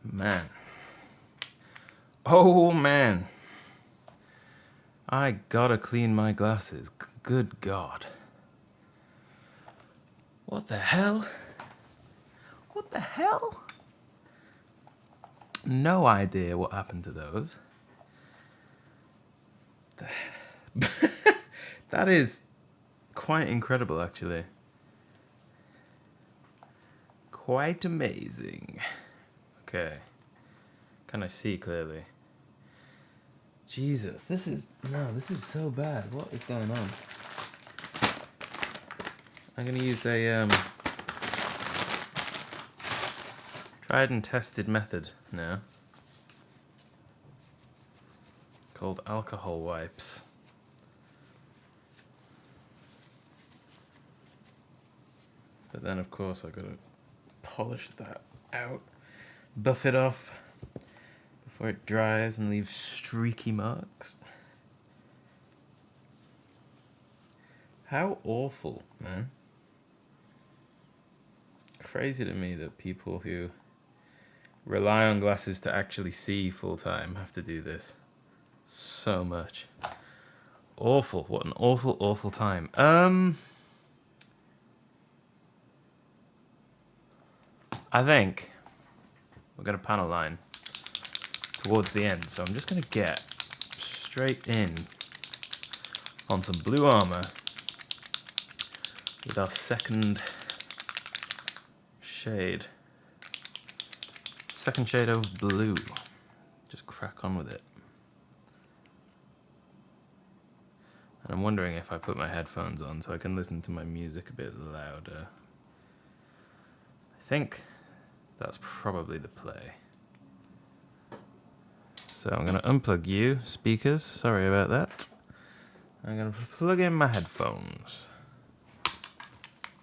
Man. Oh, man. I gotta clean my glasses. Good God. What the hell? What the hell? No idea what happened to those. That is quite incredible, actually. Quite amazing. Okay. Can I see clearly? Jesus, this is so bad. What is going on? I'm gonna use a tried and tested method now called alcohol wipes. But then, of course, I've got to polish that out, buff it off before it dries and leaves streaky marks. How awful, man. Crazy to me that people who rely on glasses to actually see full time have to do this so much. Awful. What an awful, awful time. I think we're going to panel line towards the end, so I'm just going to get straight in on some blue armor with our second shade. Second shade of blue. Just crack on with it. And I'm wondering if I put my headphones on so I can listen to my music a bit louder. I think that's probably the play. So I'm going to unplug you, speakers. Sorry about that. I'm going to plug in my headphones.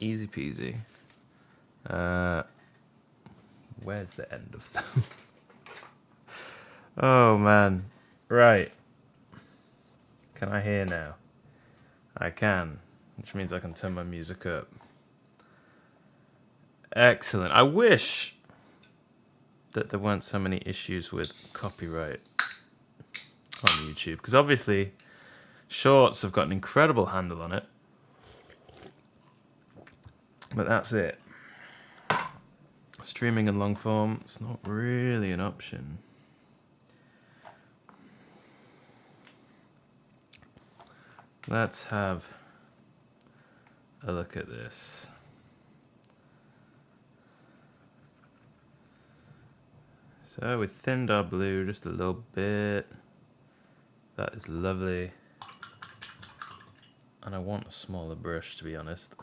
Easy peasy. Where's the end of them? Oh, man. Right. Can I hear now? I can, which means I can turn my music up. Excellent. I wish that there weren't so many issues with copyright on YouTube, because obviously Shorts have got an incredible handle on it. But that's it. Streaming and long form, it's not really an option. Let's have a look at this. So we thinned our blue just a little bit. That is lovely. And I want a smaller brush, to be honest.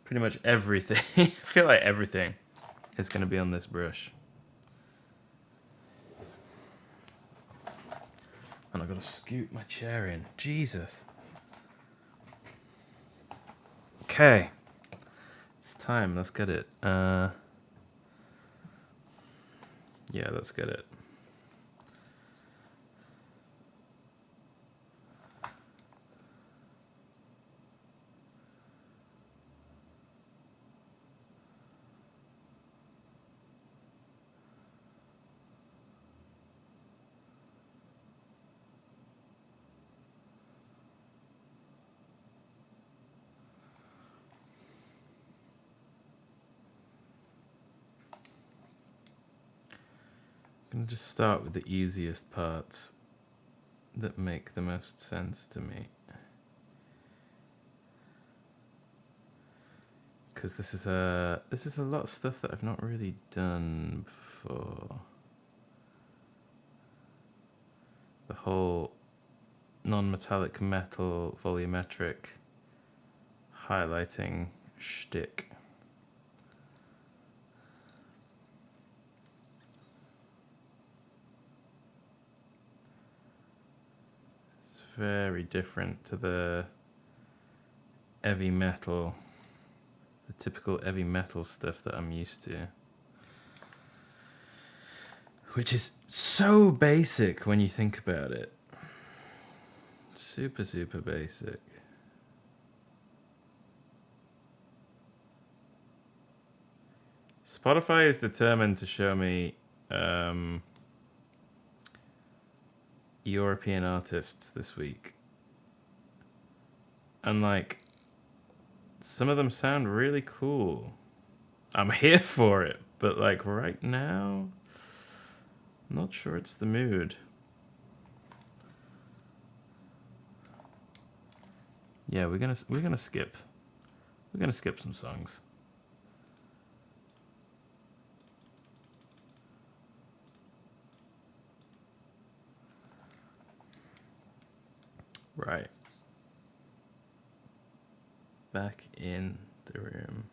Pretty much everything, I feel like everything is going to be on this brush. And I've got to scoot my chair in. Jesus. Okay. It's time. Let's get it. Yeah, let's get it. I'm going to just start with the easiest parts that make the most sense to me. Because this is a lot of stuff that I've not really done before. The whole non-metallic metal volumetric highlighting shtick. It's very different to the heavy metal, the typical heavy metal stuff that I'm used to. Which is so basic when you think about it. Super, super basic. Spotify is determined to show me European artists this week. And like, some of them sound really cool. I'm here for it, but like right now, not sure it's the mood. Yeah, we're gonna skip. We're gonna skip some songs. Right. Back in the room.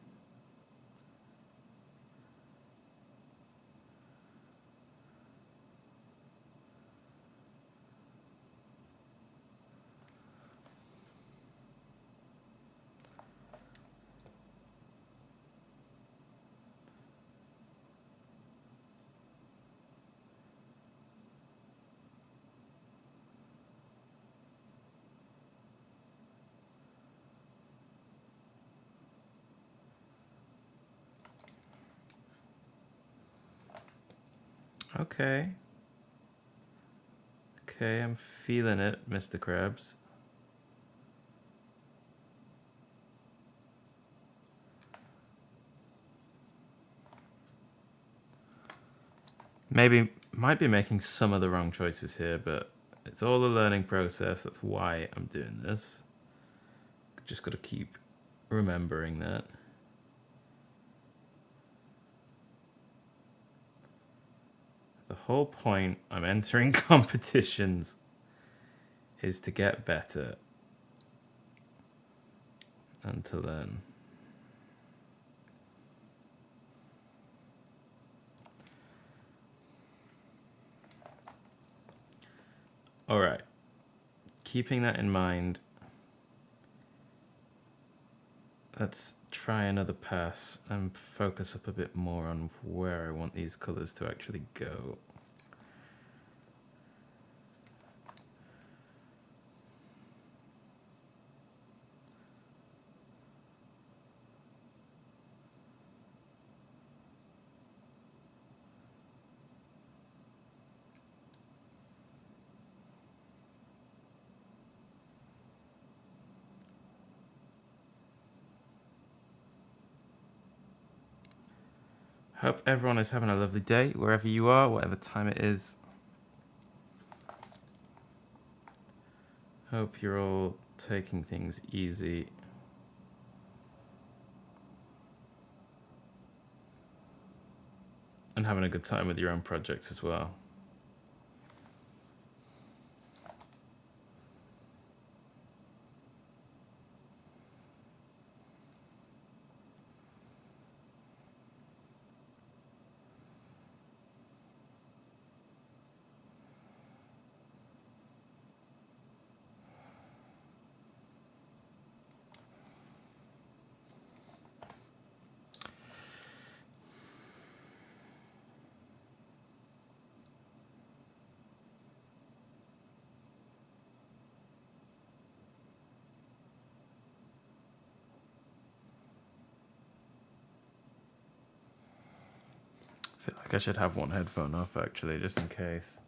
Okay. Okay, I'm feeling it, Mr. Krabs. Might be making some of the wrong choices here, but it's all a learning process. That's why I'm doing this. Just got to keep remembering that. The whole point I'm entering competitions is to get better and to learn. All right. Keeping that in mind, let's try another pass and focus up a bit more on where I want these colors to actually go. Hope everyone is having a lovely day, wherever you are, whatever time it is. Hope you're all taking things easy. And having a good time with your own projects as well. I feel like I should have one headphone off actually, just in case.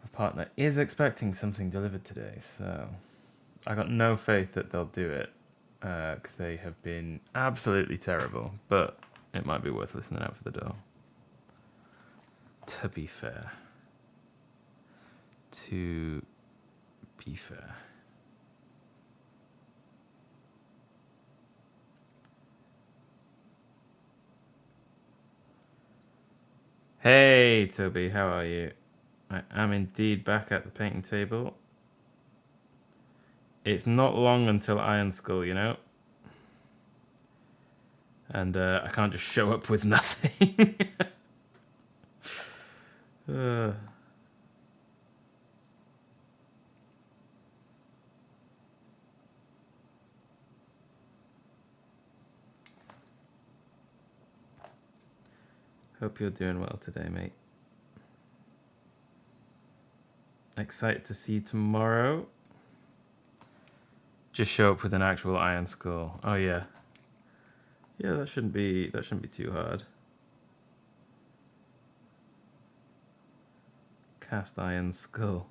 My partner is expecting something delivered today, so I got no faith that they'll do it because they have been absolutely terrible, but it might be worth listening out for the door. To be fair. To be fair. Hey, Toby, how are you? I am indeed back at the painting table. It's not long until Iron Skull, you know? And I can't just show up with nothing. Hope you're doing well today, mate. Excited to see you tomorrow. Just show up with an actual Iron Skull. Oh yeah. Yeah, that shouldn't be too hard. cast iron skull.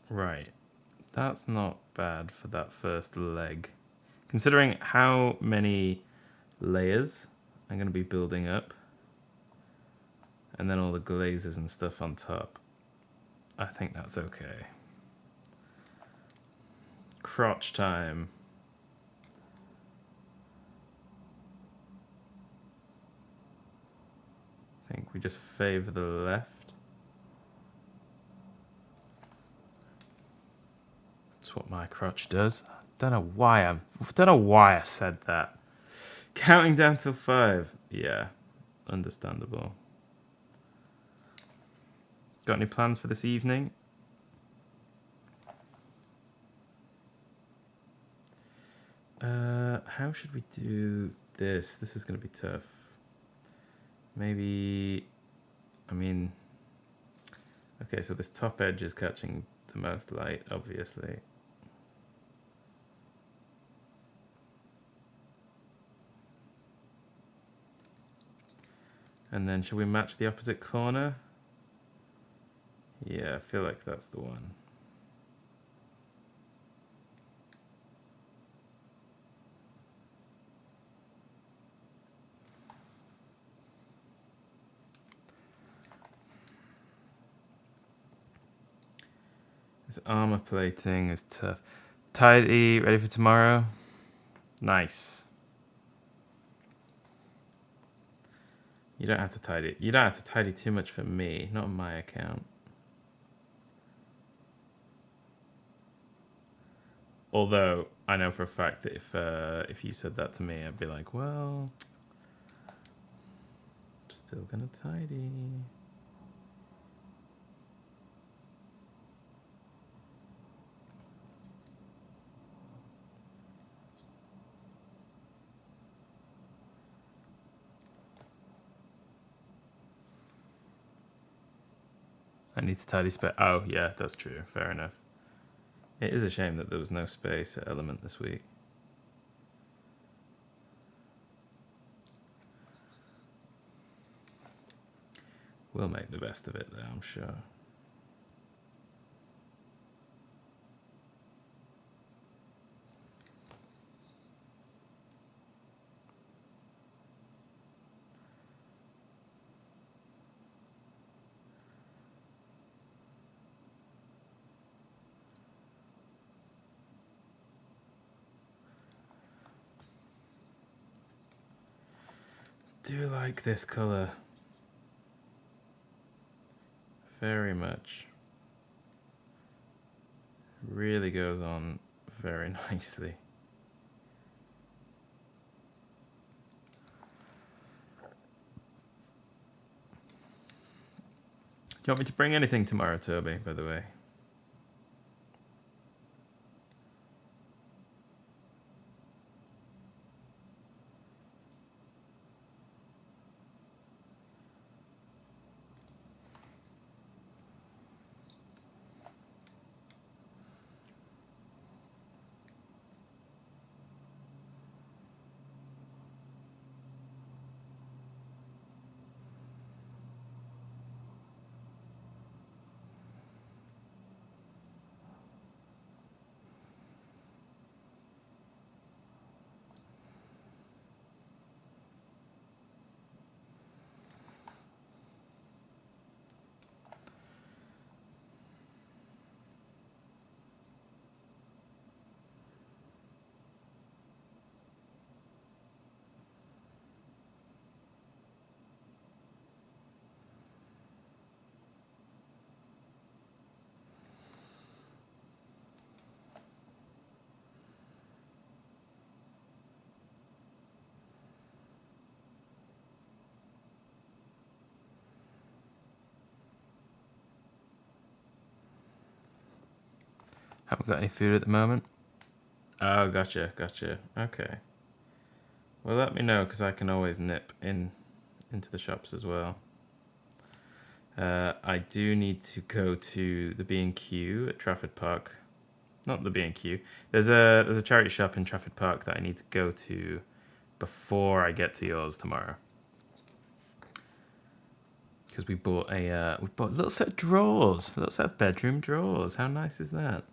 Right. That's not bad for that first leg. Considering how many layers I'm going to be building up, and then all the glazes and stuff on top, I think that's okay. Crotch time. I think we just favor the left. That's what my crotch does. Don't know why I said that. Counting down till 5. Yeah, understandable. Got any plans for this evening? How should we do this? This is going to be tough. Maybe, I mean, okay, so this top edge is catching the most light, obviously. And then should we match the opposite corner? Yeah, I feel like that's the one. This armor plating is tough. Tidy, ready for tomorrow? Nice. You don't have to tidy. You don't have to tidy too much for me, not on my account. Although I know for a fact that if you said that to me, I'd be like, well, I'm still gonna tidy. I need to tidy space. Oh, yeah, that's true. Fair enough. It is a shame that there was no space at Element this week. We'll make the best of it, though, I'm sure. Do like this color very much. Really goes on very nicely. Do you want me to bring anything tomorrow, Toby, by the way? Haven't got any food at the moment. Oh, gotcha. Okay. Well, let me know, because I can always nip into the shops as well. I do need to go to the B&Q at Trafford Park not the B&Q. There's a charity shop in Trafford Park that I need to go to before I get to yours tomorrow. Because we bought a little set of drawers, a little set of bedroom drawers. How nice is that?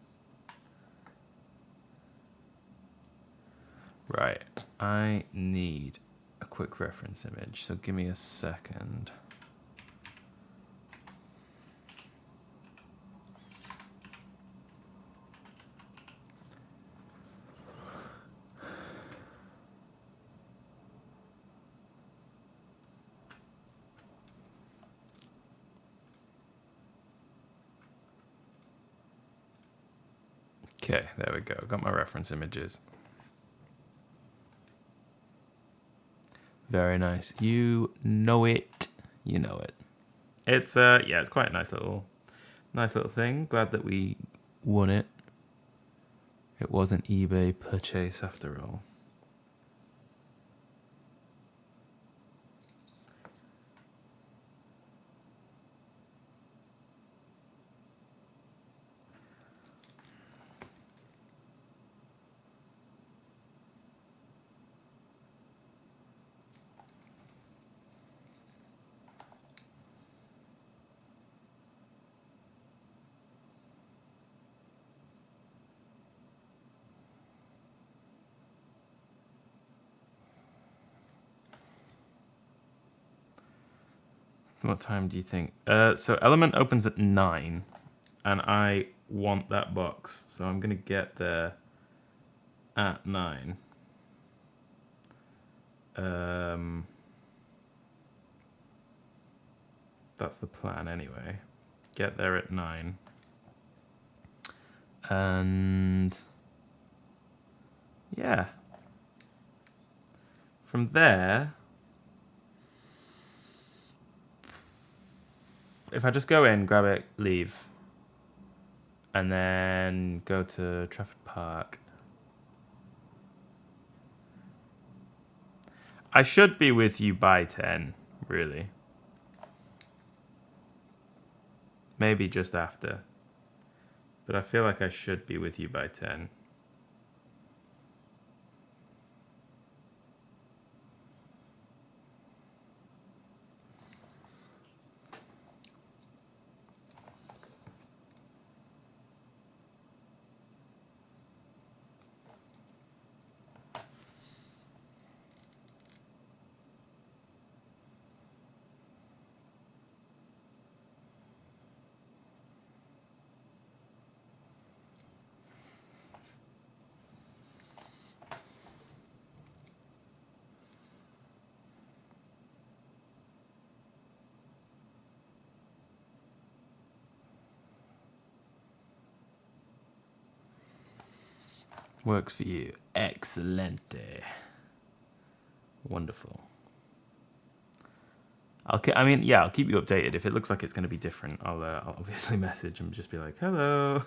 Right, I need a quick reference image, so give me a second. Okay, there we go. Got my reference images. Very nice. You know it. You know it. It's yeah, it's quite a nice little thing. Glad that we won it. It was an eBay purchase after all. What time do you think? So Element opens at 9, and I want that box, so I'm gonna get there at 9. That's the plan anyway. Get there at 9. And yeah. From there, if I just go in, grab it, leave, and then go to Trafford Park, I should be with you by 10, really. Maybe just after. But I feel like I should be with you by 10. Works for you. Excelente. Wonderful. I'll keep you updated. If it looks like it's going to be different, I'll obviously message and just be like, hello.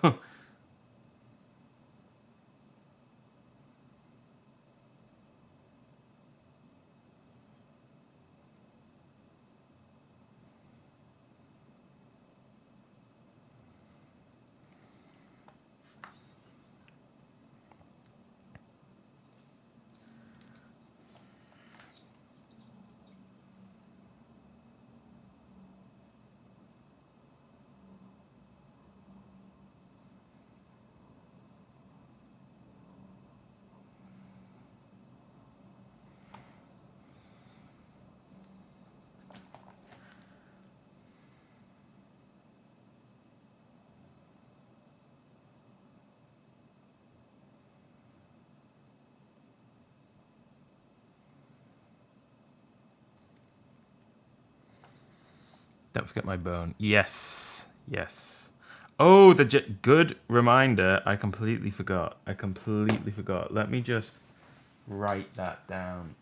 Don't forget my bone. Yes. Yes. Oh, good reminder. I completely forgot. Let me just write that down.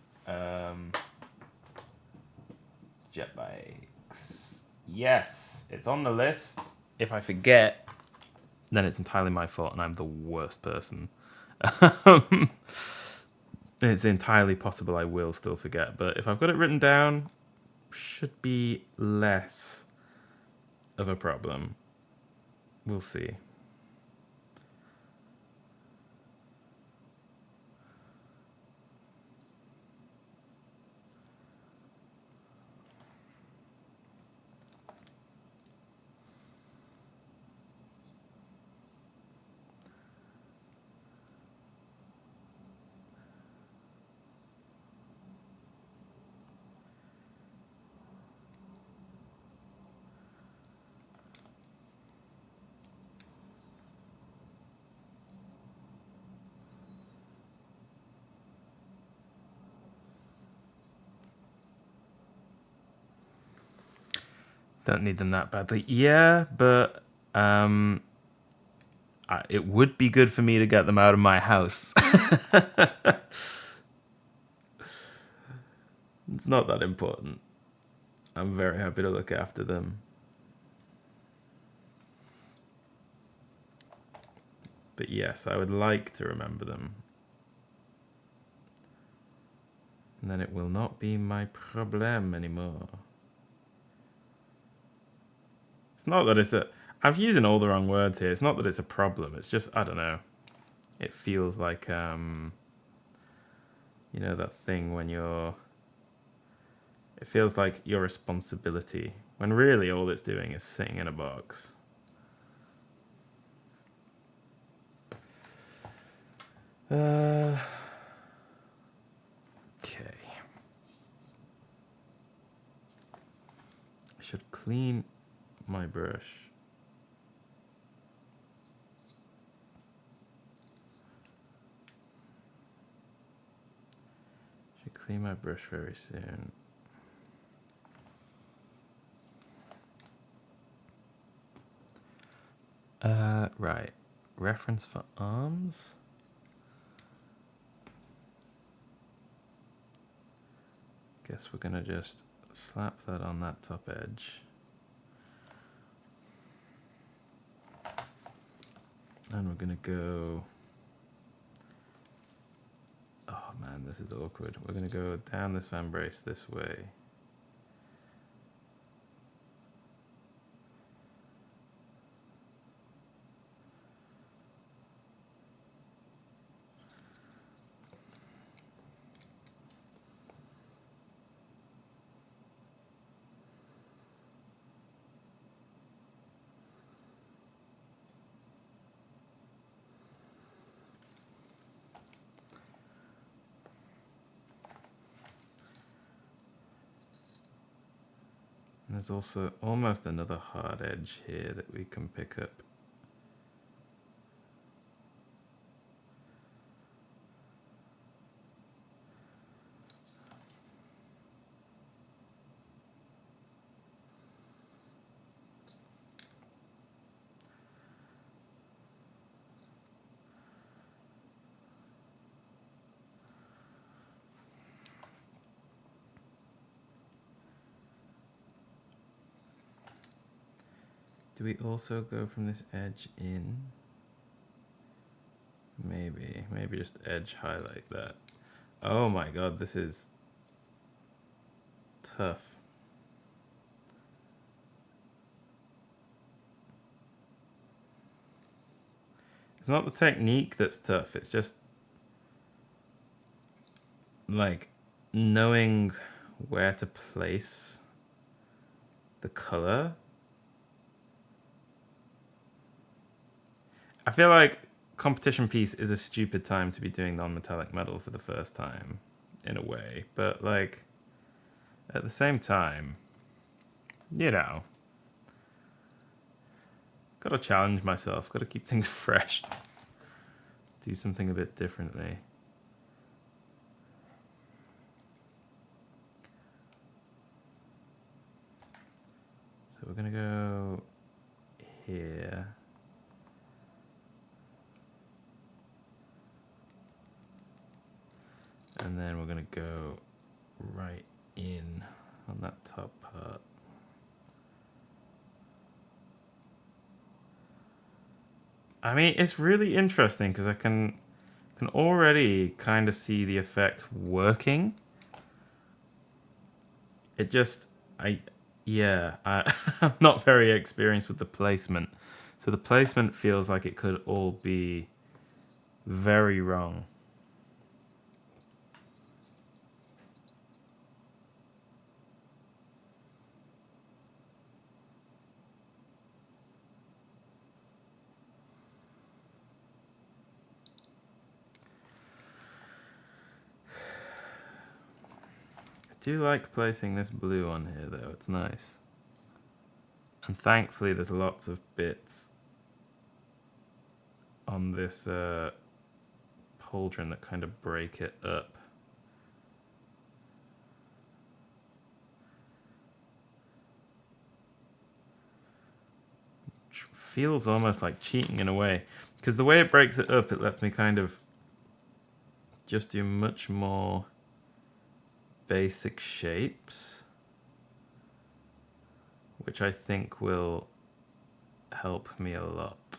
Jet bikes. Yes, it's on the list. If I forget, then it's entirely my fault and I'm the worst person. It's entirely possible I will still forget, but if I've got it written down, should be less of a problem. We'll see. Don't need them that badly. Yeah, but it would be good for me to get them out of my house. It's not that important. I'm very happy to look after them. But yes, I would like to remember them. And then it will not be my problem anymore. It's not that it's a... I'm using all the wrong words here. It's not that it's a problem. It's just, I don't know. It feels like, you know, that thing when you're... It feels like your responsibility, when really all it's doing is sitting in a box. Okay. I should clean my brush. Should clean my brush very soon. Right. Reference for arms. Guess we're gonna just slap that on that top edge. And we're gonna go... Oh man, this is awkward. We're gonna go down this vambrace this way. There's also almost another hard edge here that we can pick up. Do we also go from this edge in? Maybe just edge highlight that. Oh my god, this is tough. It's not the technique that's tough, it's just like knowing where to place the color. I feel like competition piece is a stupid time to be doing non-metallic metal for the first time, in a way. But, like, at the same time, you know, gotta challenge myself, gotta keep things fresh. Do something a bit differently. So we're gonna go here. And then we're gonna go right in on that top part. I mean, it's really interesting because I can already kind of see the effect working. It just, I'm not very experienced with the placement. So the placement feels like it could all be very wrong. I do like placing this blue on here though, it's nice. And thankfully there's lots of bits on this pauldron that kind of break it up. feels almost like cheating in a way, because the way it breaks it up, it lets me kind of just do much more basic shapes, which I think will help me a lot.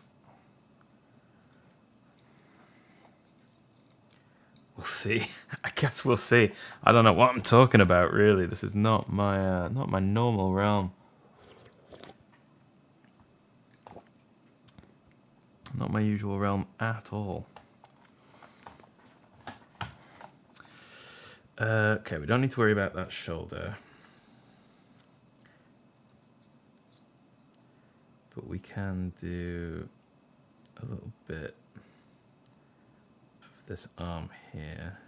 We'll see. I guess we'll see. I don't know what I'm talking about, really. This is not my normal realm. Not my usual realm at all. Okay, we don't need to worry about that shoulder. But we can do a little bit of this arm here.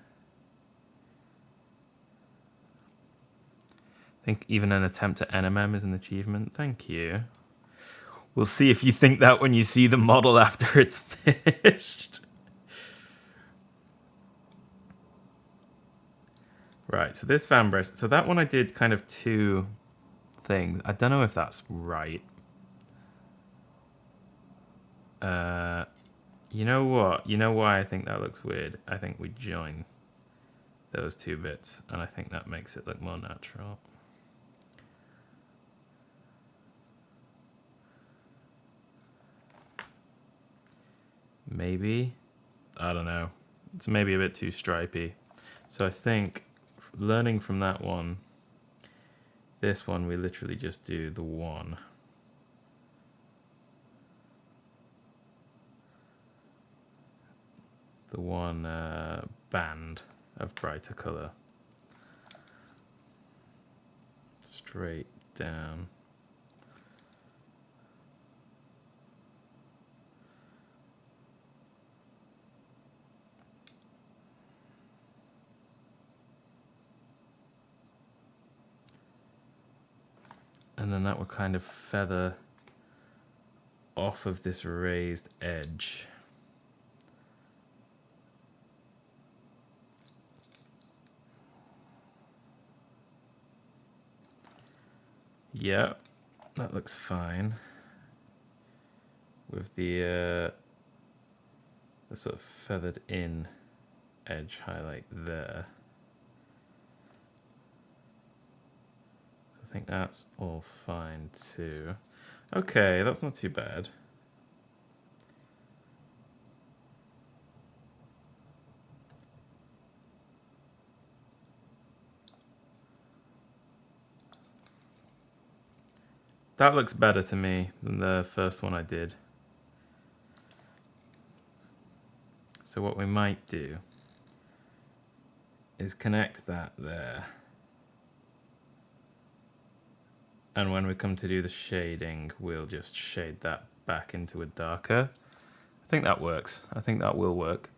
I think even an attempt at NMM is an achievement. Thank you. We'll see if you think that when you see the model after it's finished. Right, so this vambrace. So that one I did kind of two things. I don't know if that's right. You know what? You know why I think that looks weird? I think we join those two bits, and I think that makes it look more natural. Maybe. I don't know. It's maybe a bit too stripy. So I think learning from that one, this one we literally just do the one. The one band of brighter color. Straight down. And then that will kind of feather off of this raised edge. Yeah, that looks fine. With the sort of feathered in edge highlight there. I think that's all fine too. Okay, that's not too bad. That looks better to me than the first one I did. So what we might do is connect that there. And when we come to do the shading, we'll just shade that back into a darker. I think that works. I think that will work.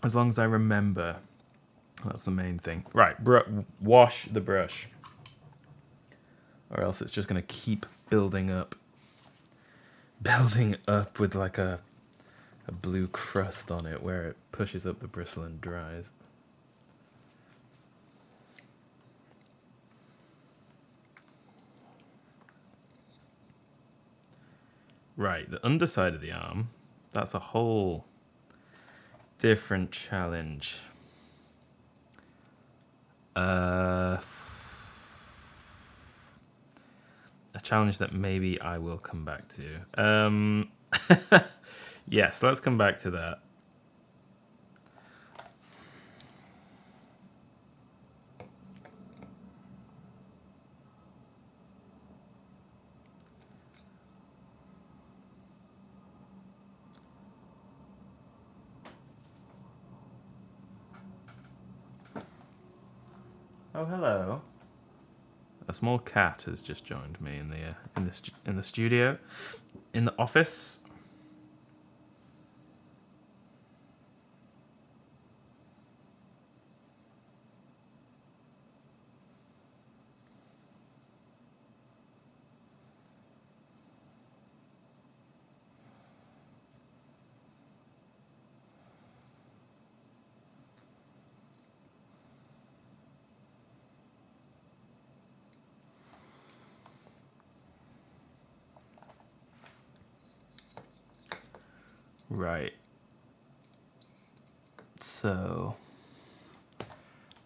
As long as I remember, that's the main thing. Right, wash the brush. Or else it's just going to keep building up. Building up with like a blue crust on it where it pushes up the bristle and dries. Right, the underside of the arm, that's a whole different challenge. A challenge that maybe I will come back to. Yes, let's come back to that. Oh, hello. A small cat has just joined me in the studio, in the office. Right. So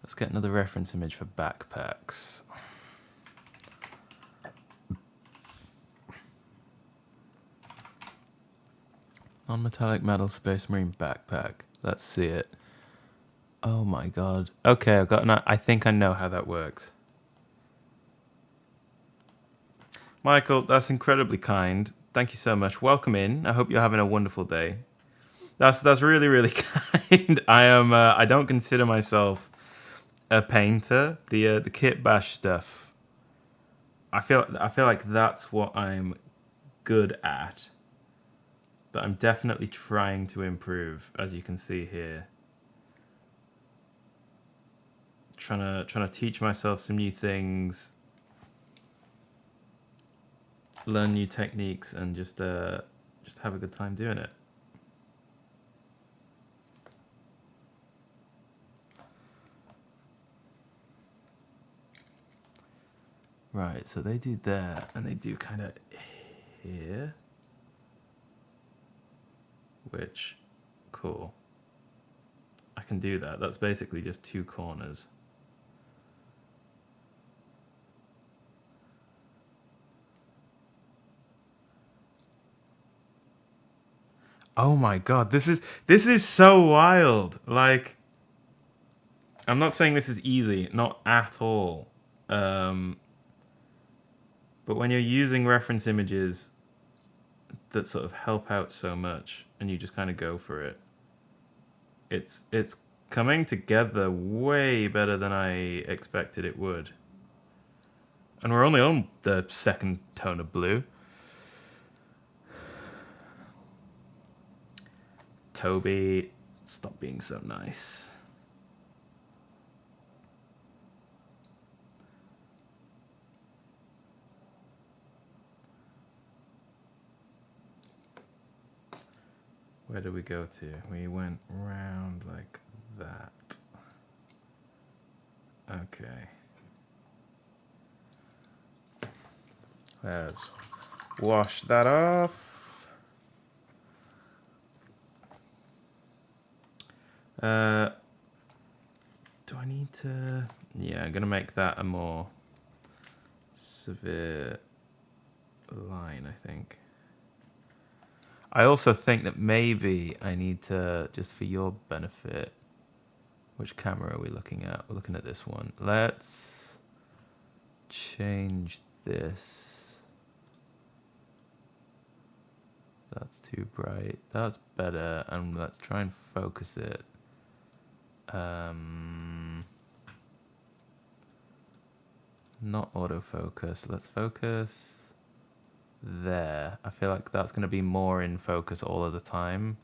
let's get another reference image for backpacks. Non-metallic metal Space Marine backpack. Let's see it. Oh my god. Okay, I've got I think I know how that works. Michael, that's incredibly kind. Thank you so much. Welcome in. I hope you're having a wonderful day. That's really, really kind. I don't consider myself a painter. The kit bash stuff. I feel like that's what I'm good at. But I'm definitely trying to improve, as you can see here. Trying to teach myself some new things, learn new techniques, and just have a good time doing it. Right, so they do that, and they do kind of here, which, cool. I can do that. That's basically just two corners. Oh my god, this is so wild. Like, I'm not saying this is easy, not at all. But when you're using reference images that sort of help out so much, and you just kind of go for it, it's coming together way better than I expected it would. And we're only on the second tone of blue. Toby, stop being so nice. Where did we go to? We went round like that. Okay. Let's wash that off. Do I need to... Yeah, I'm going to make that a more severe line, I think. I also think that maybe I need to, just for your benefit, which camera are we looking at? We're looking at this one. Let's change this. That's too bright. That's better. And let's try and focus it. Not autofocus. Let's focus there. I feel like that's going to be more in focus all of the time.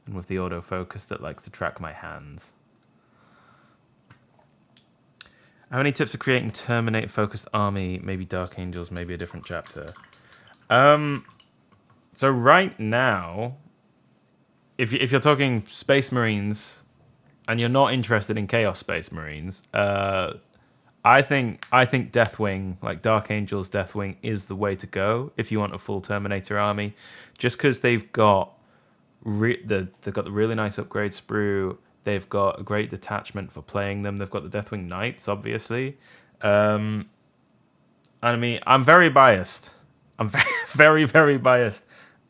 And with the autofocus that likes to track my hands. How many tips for creating Terminator focused army? Maybe Dark Angels, maybe a different chapter. So right now, if you're talking Space Marines and you're not interested in Chaos Space Marines, I think Deathwing, like Dark Angels Deathwing, is the way to go if you want a full Terminator army. Just because they've got the really nice upgrade sprue, they've got a great detachment for playing them. They've got the Deathwing Knights, obviously. And I mean, I'm very biased. I'm very, very, very biased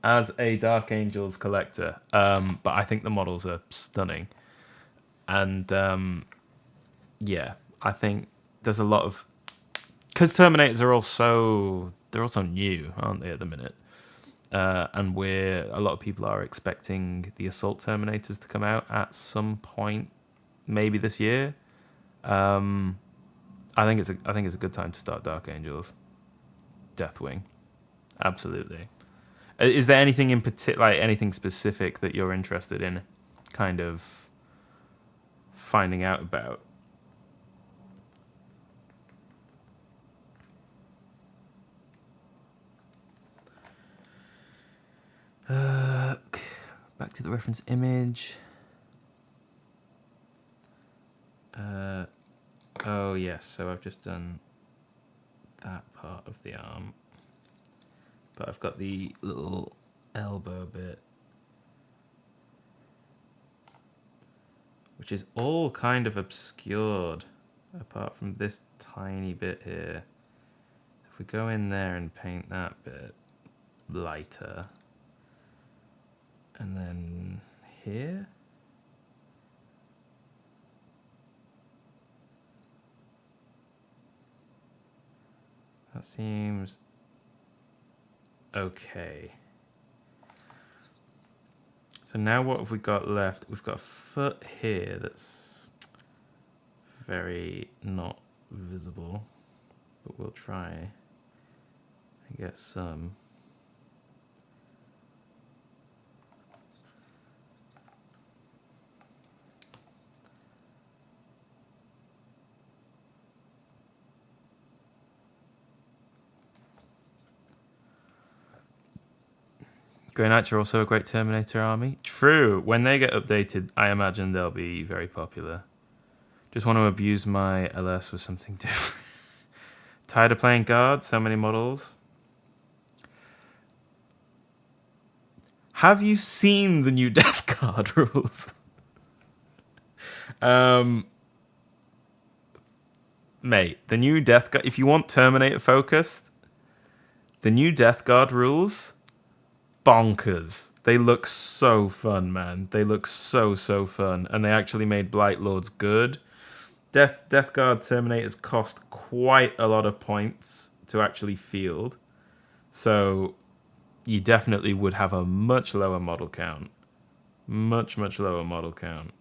as a Dark Angels collector. But I think the models are stunning. And yeah, I think there's a lot of... Because Terminators are they're also new, aren't they, at the minute? And a lot of people are expecting the Assault Terminators to come out at some point, maybe this year. I think it's a good time to start Dark Angels. Deathwing, absolutely. Is there anything in particular, like anything specific that you're interested in, kind of finding out about? Back to the reference image. Oh yes, so I've just done that part of the arm, but I've got the little elbow bit which is all kind of obscured apart from this tiny bit here. If we go in there and paint that bit lighter, and then here, that seems okay. So now what have we got left? We've got a foot here that's very not visible, but we'll try and get some. Grey Knights are also a great Terminator army. True. When they get updated, I imagine they'll be very popular. Just want to abuse my LS with something different. Tired of playing guard? So many models. Have you seen the new Death Guard rules? Mate, the new Death Guard... If you want Terminator focused, the new Death Guard rules... bonkers. They look so fun, man. They look so fun. And they actually made Blight Lords good. Death Guard Terminators cost quite a lot of points to actually field. So you definitely would have a much lower model count. Much lower model count.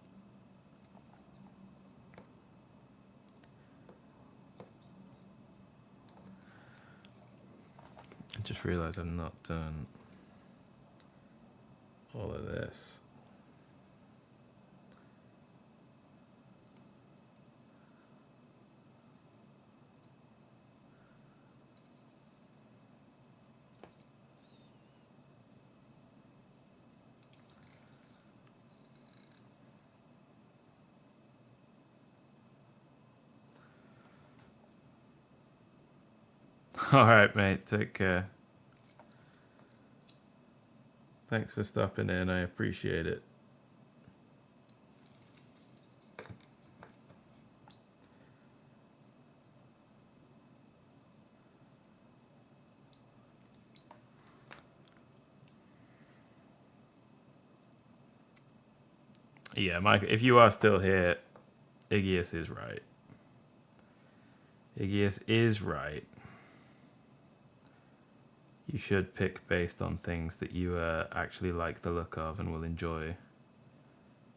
I just realized I've not done all of this. All right, mate. Take care. Thanks for stopping in. I appreciate it. Yeah, Mike, if you are still here, Iggius is right. Iggius is right. You should pick based on things that you actually like the look of and will enjoy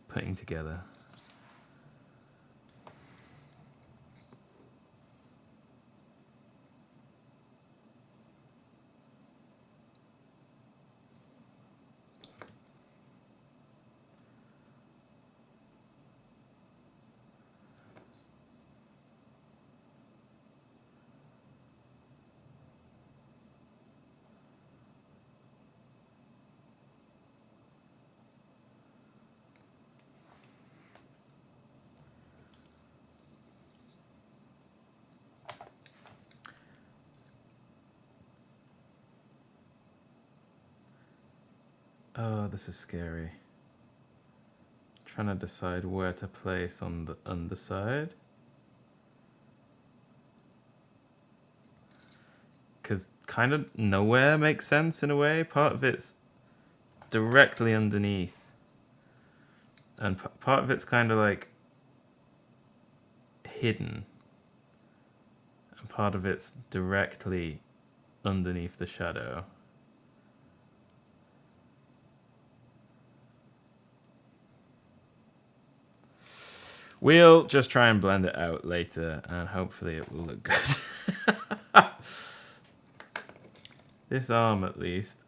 putting together. Oh, this is scary. Trying to decide where to place on the underside. Because kind of nowhere makes sense in a way. Part of it's directly underneath. And part of it's kind of like hidden. And part of it's directly underneath the shadow. We'll just try and blend it out later, and hopefully it will look good. This arm, at least,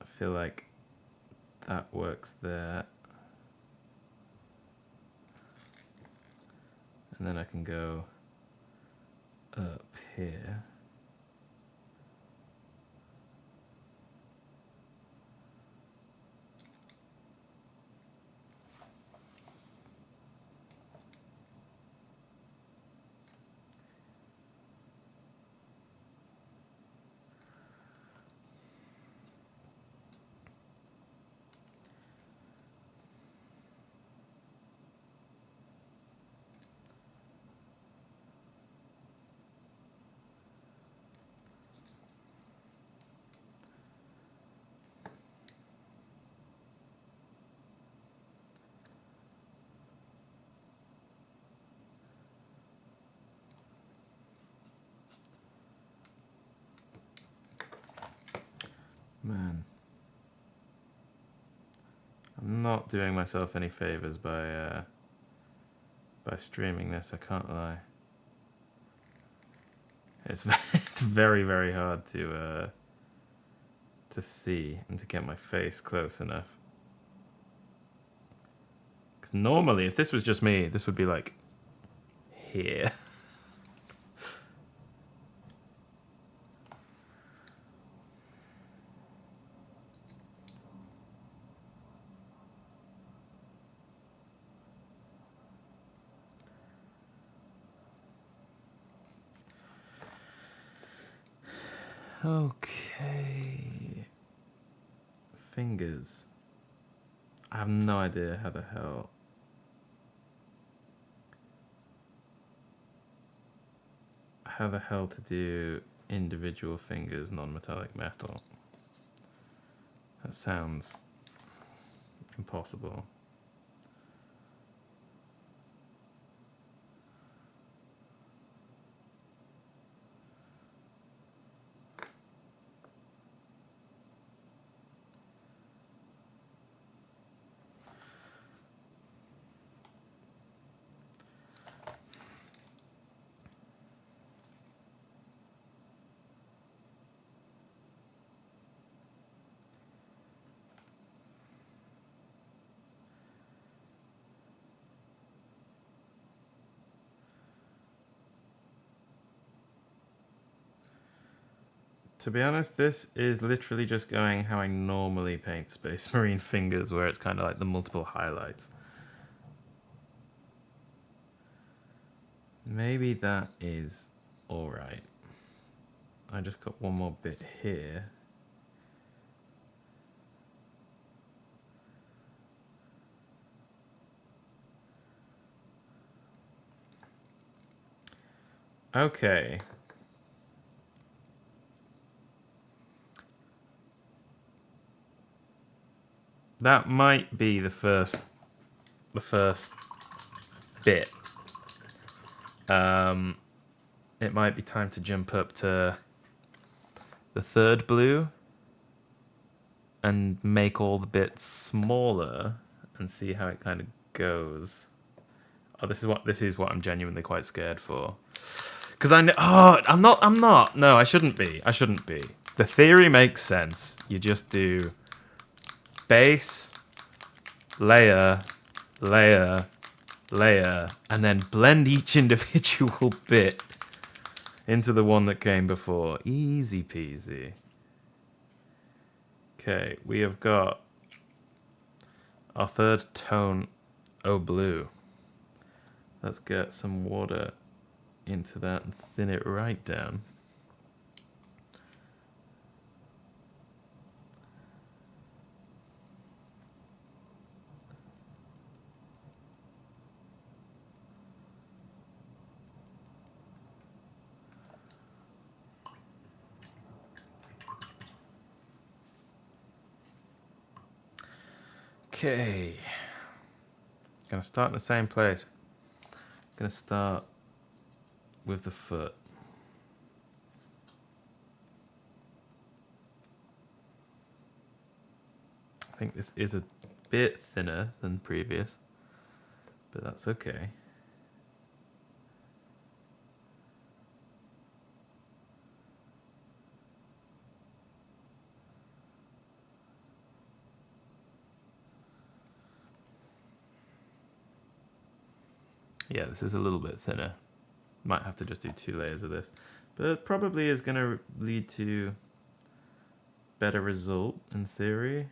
I feel like that works there. And then I can go up here. Man. I'm not doing myself any favors by streaming this, I can't lie. It's it's very, very hard to see and to get my face close enough. Because normally, if this was just me, this would be like here. Okay. Fingers. I have no idea how the hell to do individual fingers non-metallic metal. That sounds impossible. To be honest, this is literally just going how I normally paint Space Marine fingers, where it's kind of like the multiple highlights. Maybe that is alright. I just got one more bit here. Okay. That might be the first bit. It might be time to jump up to the third blue and make all the bits smaller and see how it kind of goes. Oh, this is what I'm genuinely quite scared for. Because I know, I'm not. No, I shouldn't be. The theory makes sense. You just do base, layer, layer, layer, and then blend each individual bit into the one that came before. Easy peasy. Okay, we have got our third tone, oh blue. Let's get some water into that and thin it right down. Okay, gonna start in the same place. Gonna start with the foot. I think this is a bit thinner than previous, but that's okay. Yeah, this is a little bit thinner. Might have to just do 2 layers of this, but it probably is going to lead to better result in theory.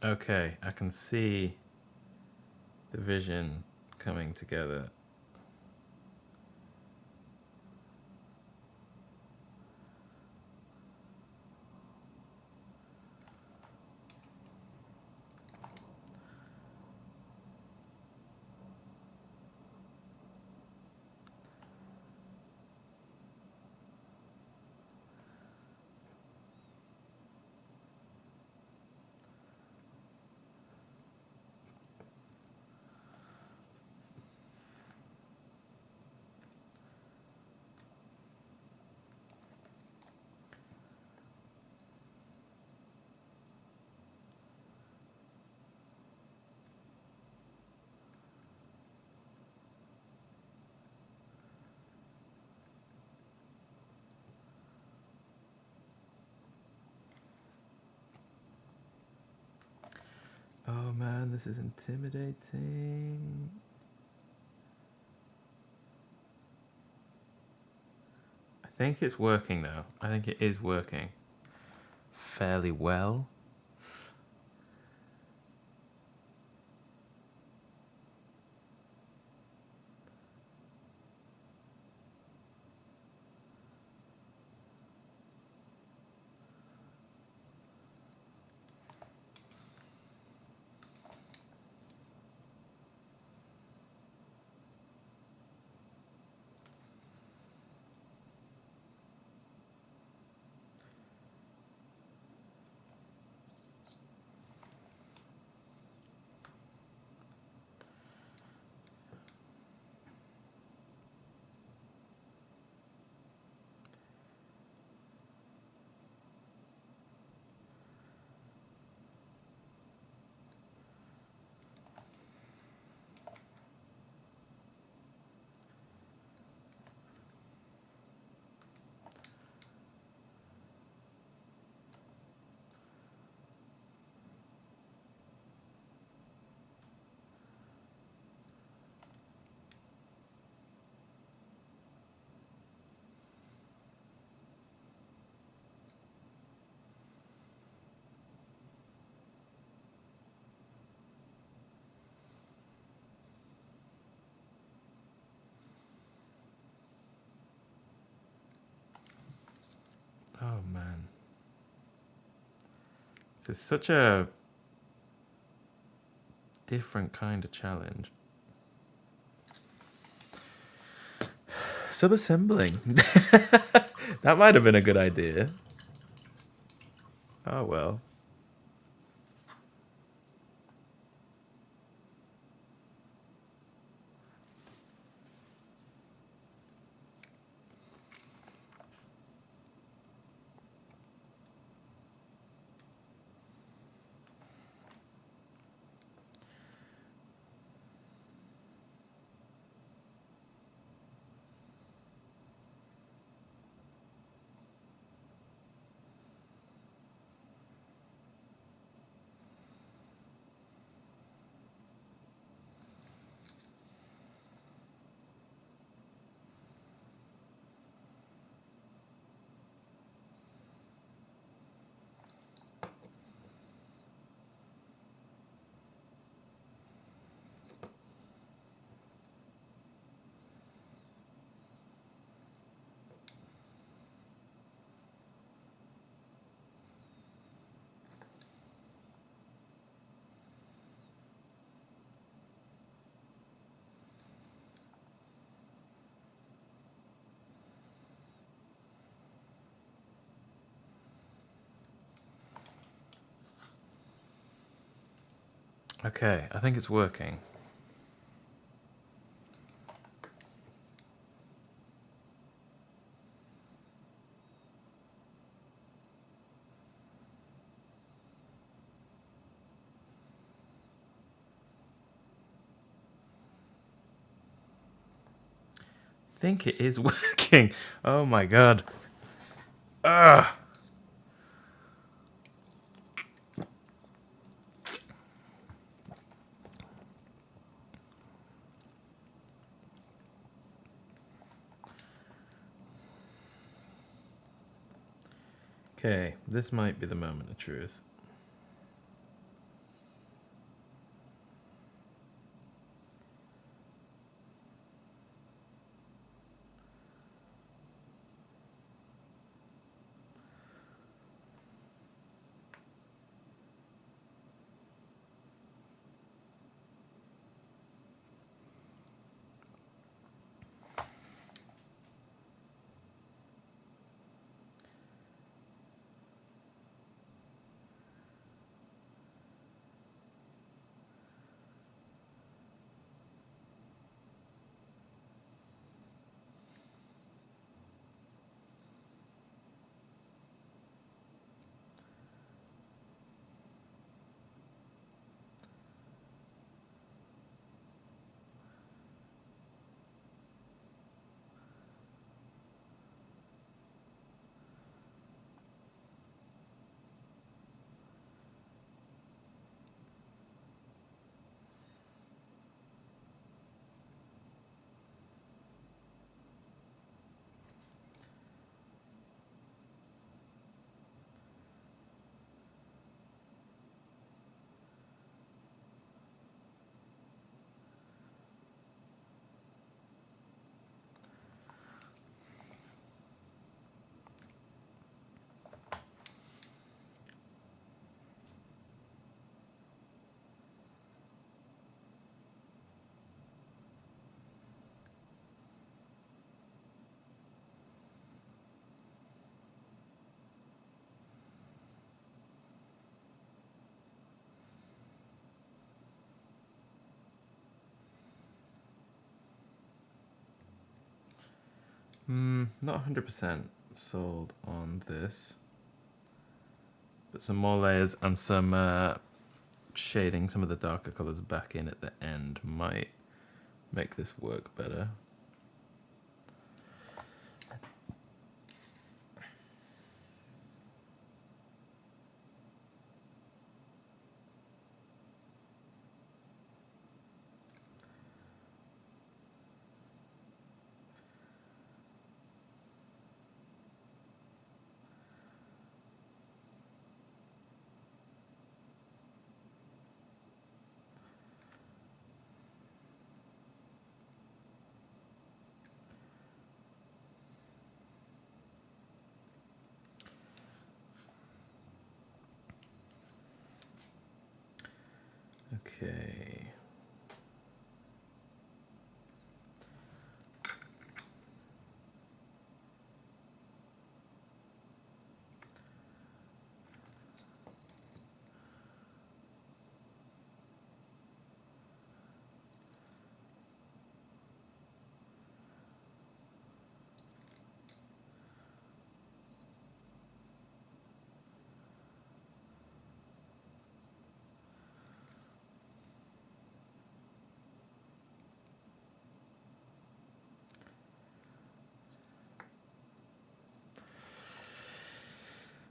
Okay, I can see the vision coming together. Oh man, this is intimidating. I think it's working though. I think it is working fairly well. Oh man. This is such a different kind of challenge. Subassembling. That might have been a good idea. Oh well. Okay, I think it's working. I think it is working. Oh my god. Ah. Okay, this might be the moment of truth. Not 100% sold on this, but some more layers and some shading some of the darker colors back in at the end might make this work better. Okay.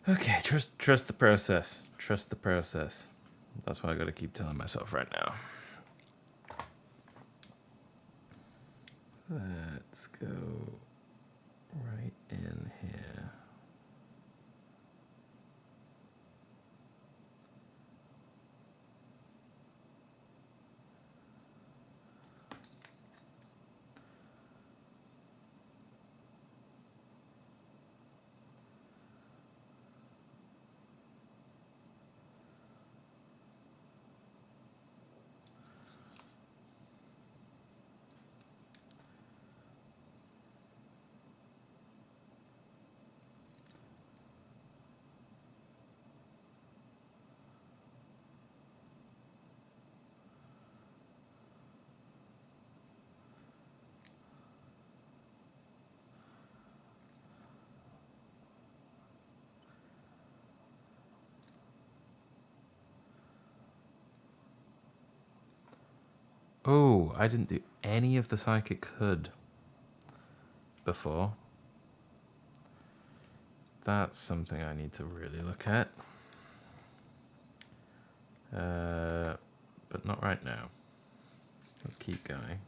Okay, trust the process. Trust the process. That's what I gotta keep telling myself right now. Let's go right in here. Oh, I didn't do any of the Psychic Hood before. That's something I need to really look at. But not right now. Let's keep going.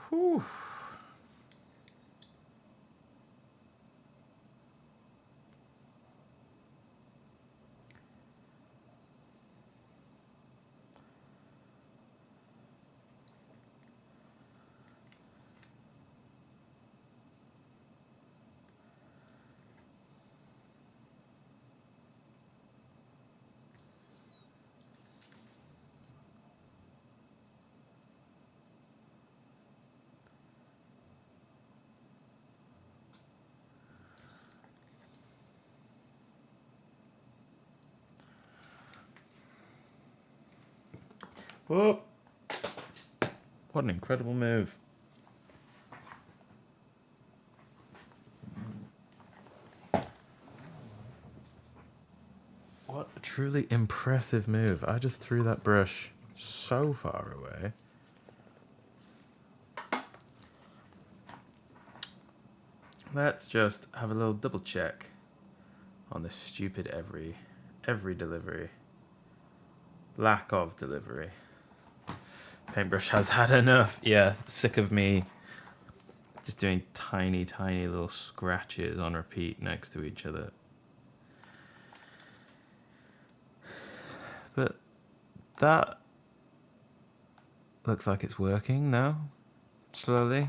Whew. Whoop. What an incredible move. What a truly impressive move. I just threw that brush so far away. Let's just have a little double check on this stupid every delivery. Lack of delivery. Paintbrush has had enough. Yeah, sick of me just doing tiny little scratches on repeat next to each other. But that looks like it's working now, slowly.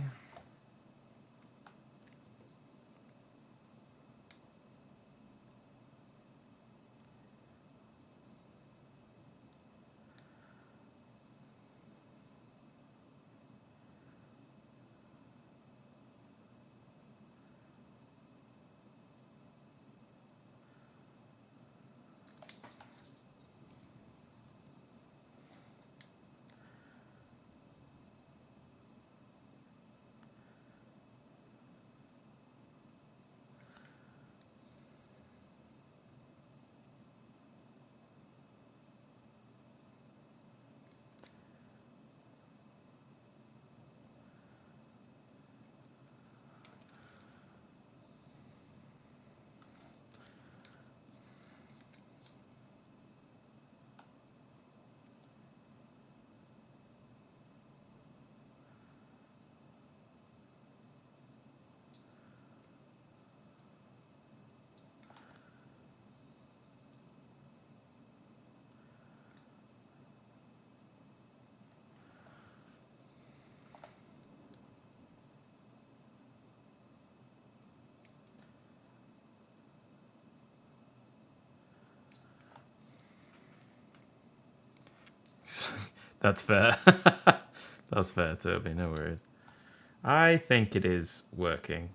That's fair. That's fair, Toby. No worries. I think it is working.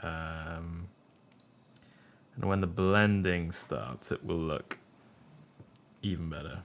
And when the blending starts, it will look even better.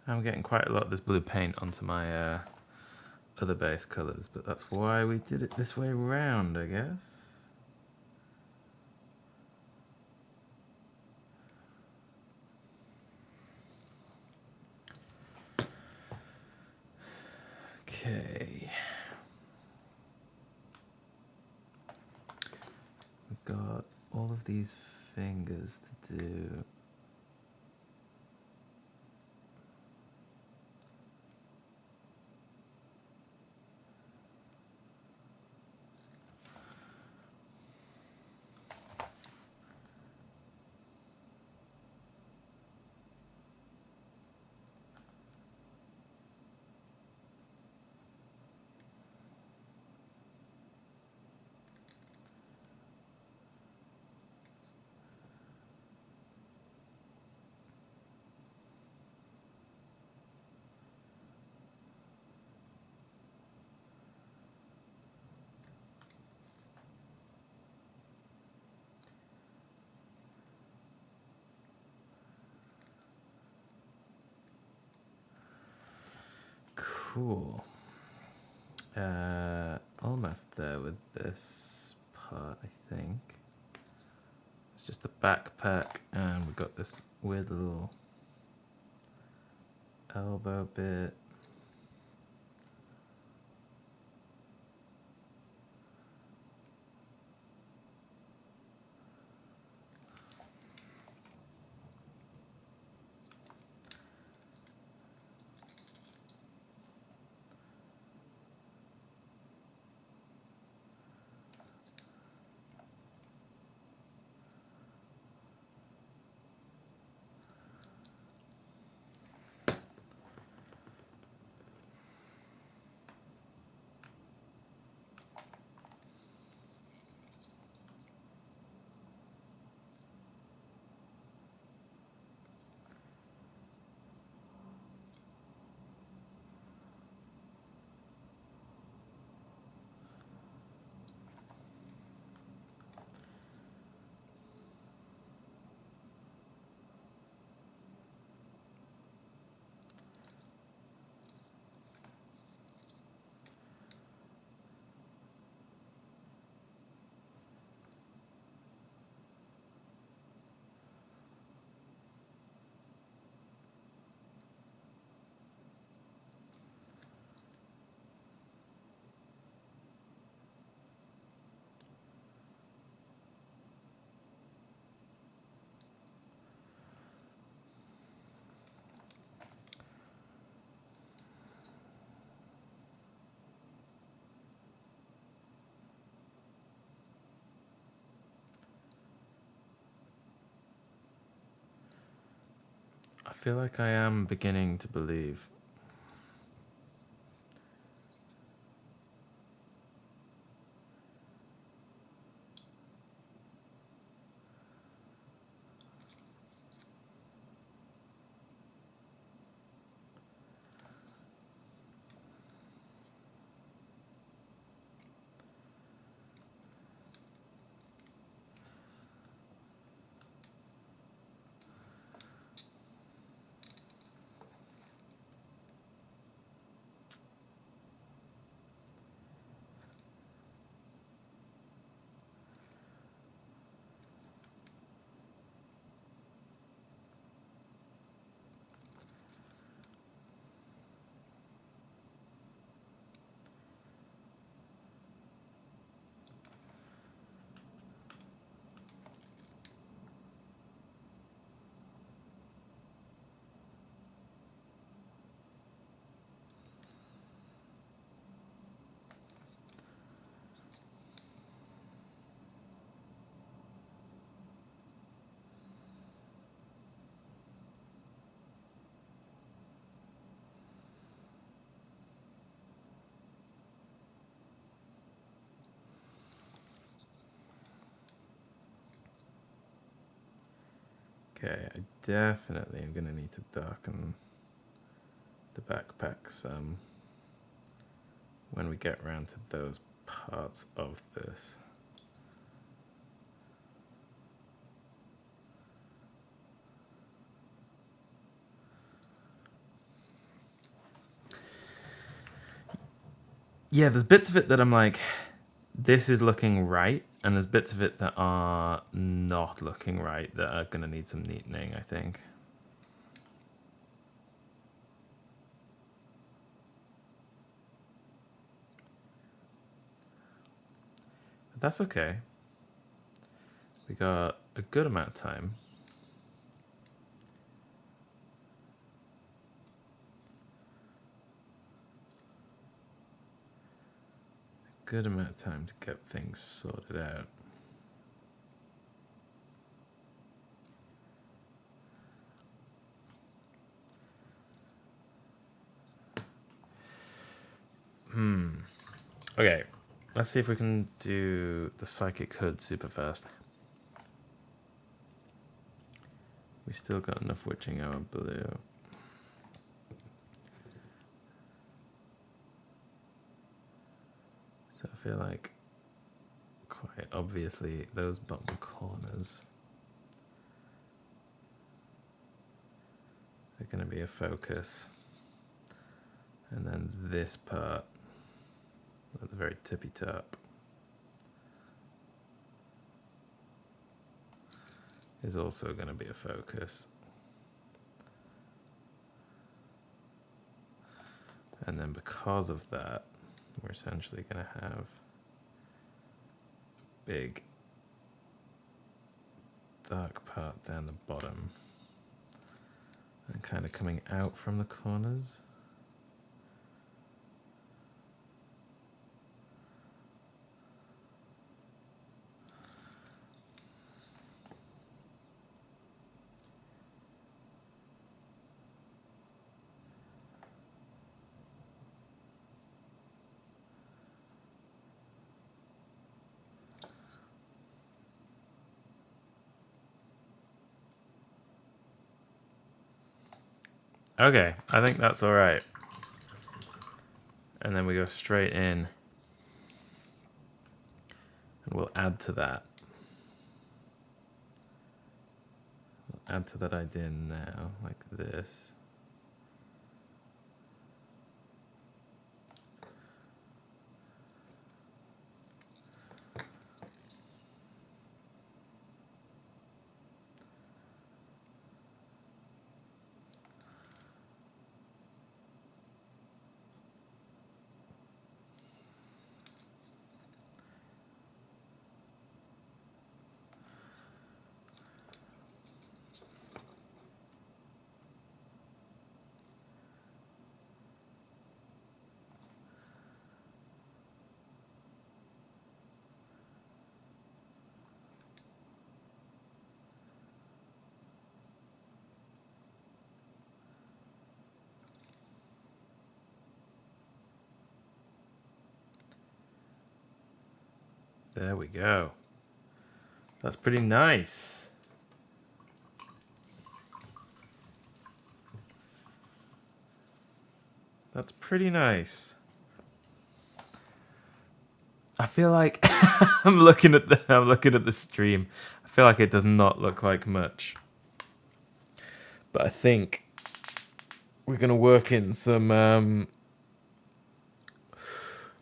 I'm getting quite a lot of this blue paint onto my other base colours, but that's why we did it this way round, I guess. Okay. We've got all of these fingers to do. Cool. Almost there with this part, I think. It's just the backpack, and we've got this weird little elbow bit. I feel like I am beginning to believe. Okay, I definitely am going to need to darken the backpack some when we get around to those parts of this. Yeah, there's bits of it that I'm like, this is looking right, and there's bits of it that are not looking right that are going to need some neatening, I think. But that's okay. We got a good amount of time. Good amount of time to get things sorted out. Okay, let's see if we can do the Psychic Hood super fast. We still got enough Witching Hour blue. So I feel like quite obviously those bottom corners are going to be a focus. And then this part at the very tippy top is also going to be a focus. And then because of that, we're essentially going to have a big dark part down the bottom and kind of coming out from the corners. Okay, I think that's all right. And then we go straight in and we'll add to that. We'll add to that idea now, like this. There we go. That's pretty nice. That's pretty nice. I feel like I'm looking at the stream. I feel like it does not look like much. But I think we're gonna work in some we're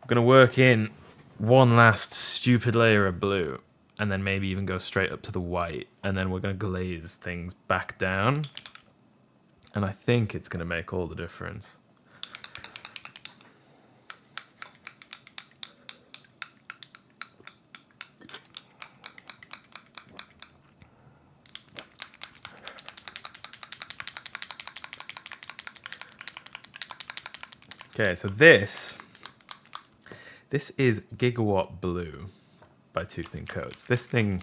gonna work in one last stupid layer of blue and then maybe even go straight up to the white, and then we're gonna glaze things back down. And I think it's gonna make all the difference. Okay, so this is Gigawatt Blue by Two Thin Coats. This thing,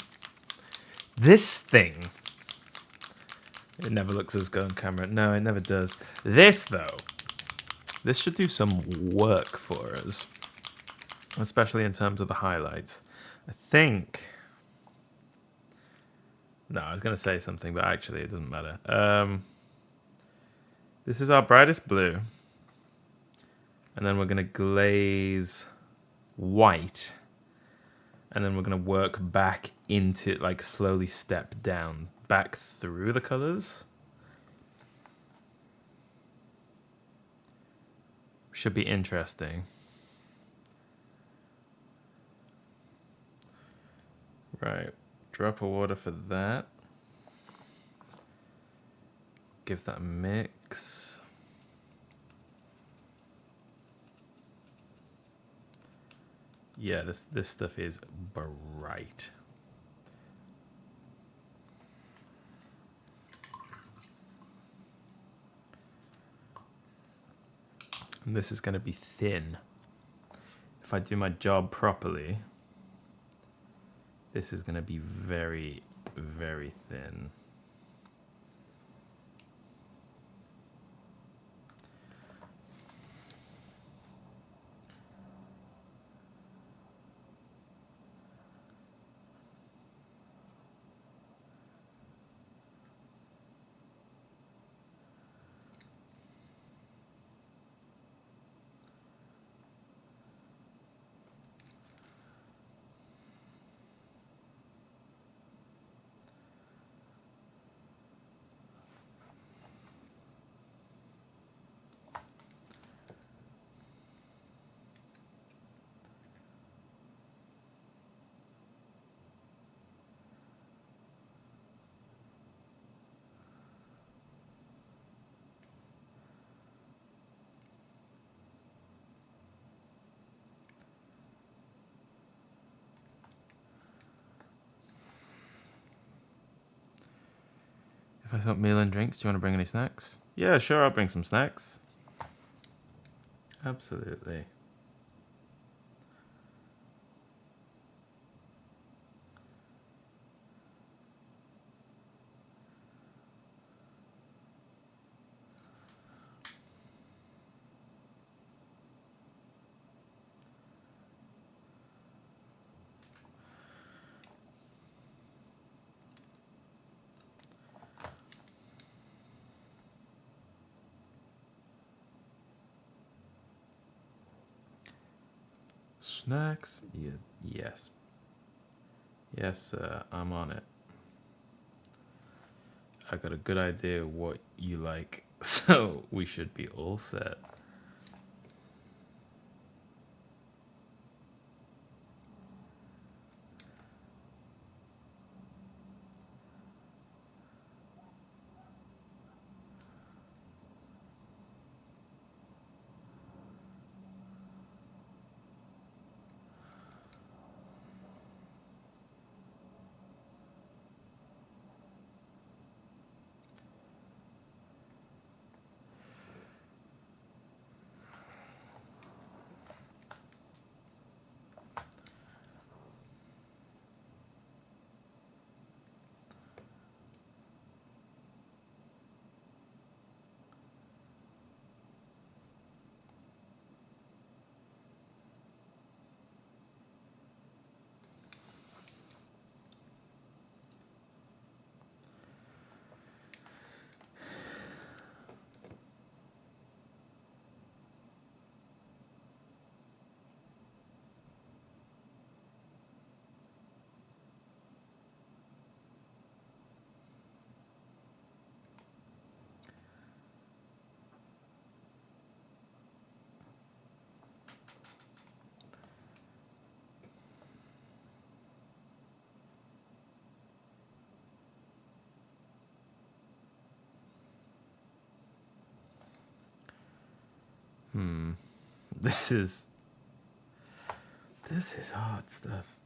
it never looks as good on camera. No, it never does. This, though, this should do some work for us, especially in terms of the highlights. I think... No, I was going to say something, but actually it doesn't matter. This is our brightest blue. And then we're going to glaze white. And then we're going to work back into, like, slowly step down, back through the colors. Should be interesting. Right. Drop of water for that. Give that a mix. Yeah, this stuff is bright. And this is going to be thin. If I do my job properly, this is going to be very, very thin. If I want meal and drinks, do you want to bring any snacks? Yeah, sure, I'll bring some snacks. Absolutely. Snacks? Yeah, yes. Yes, sir, I'm on it. I got a good idea what you like, so we should be all set. This is hard stuff.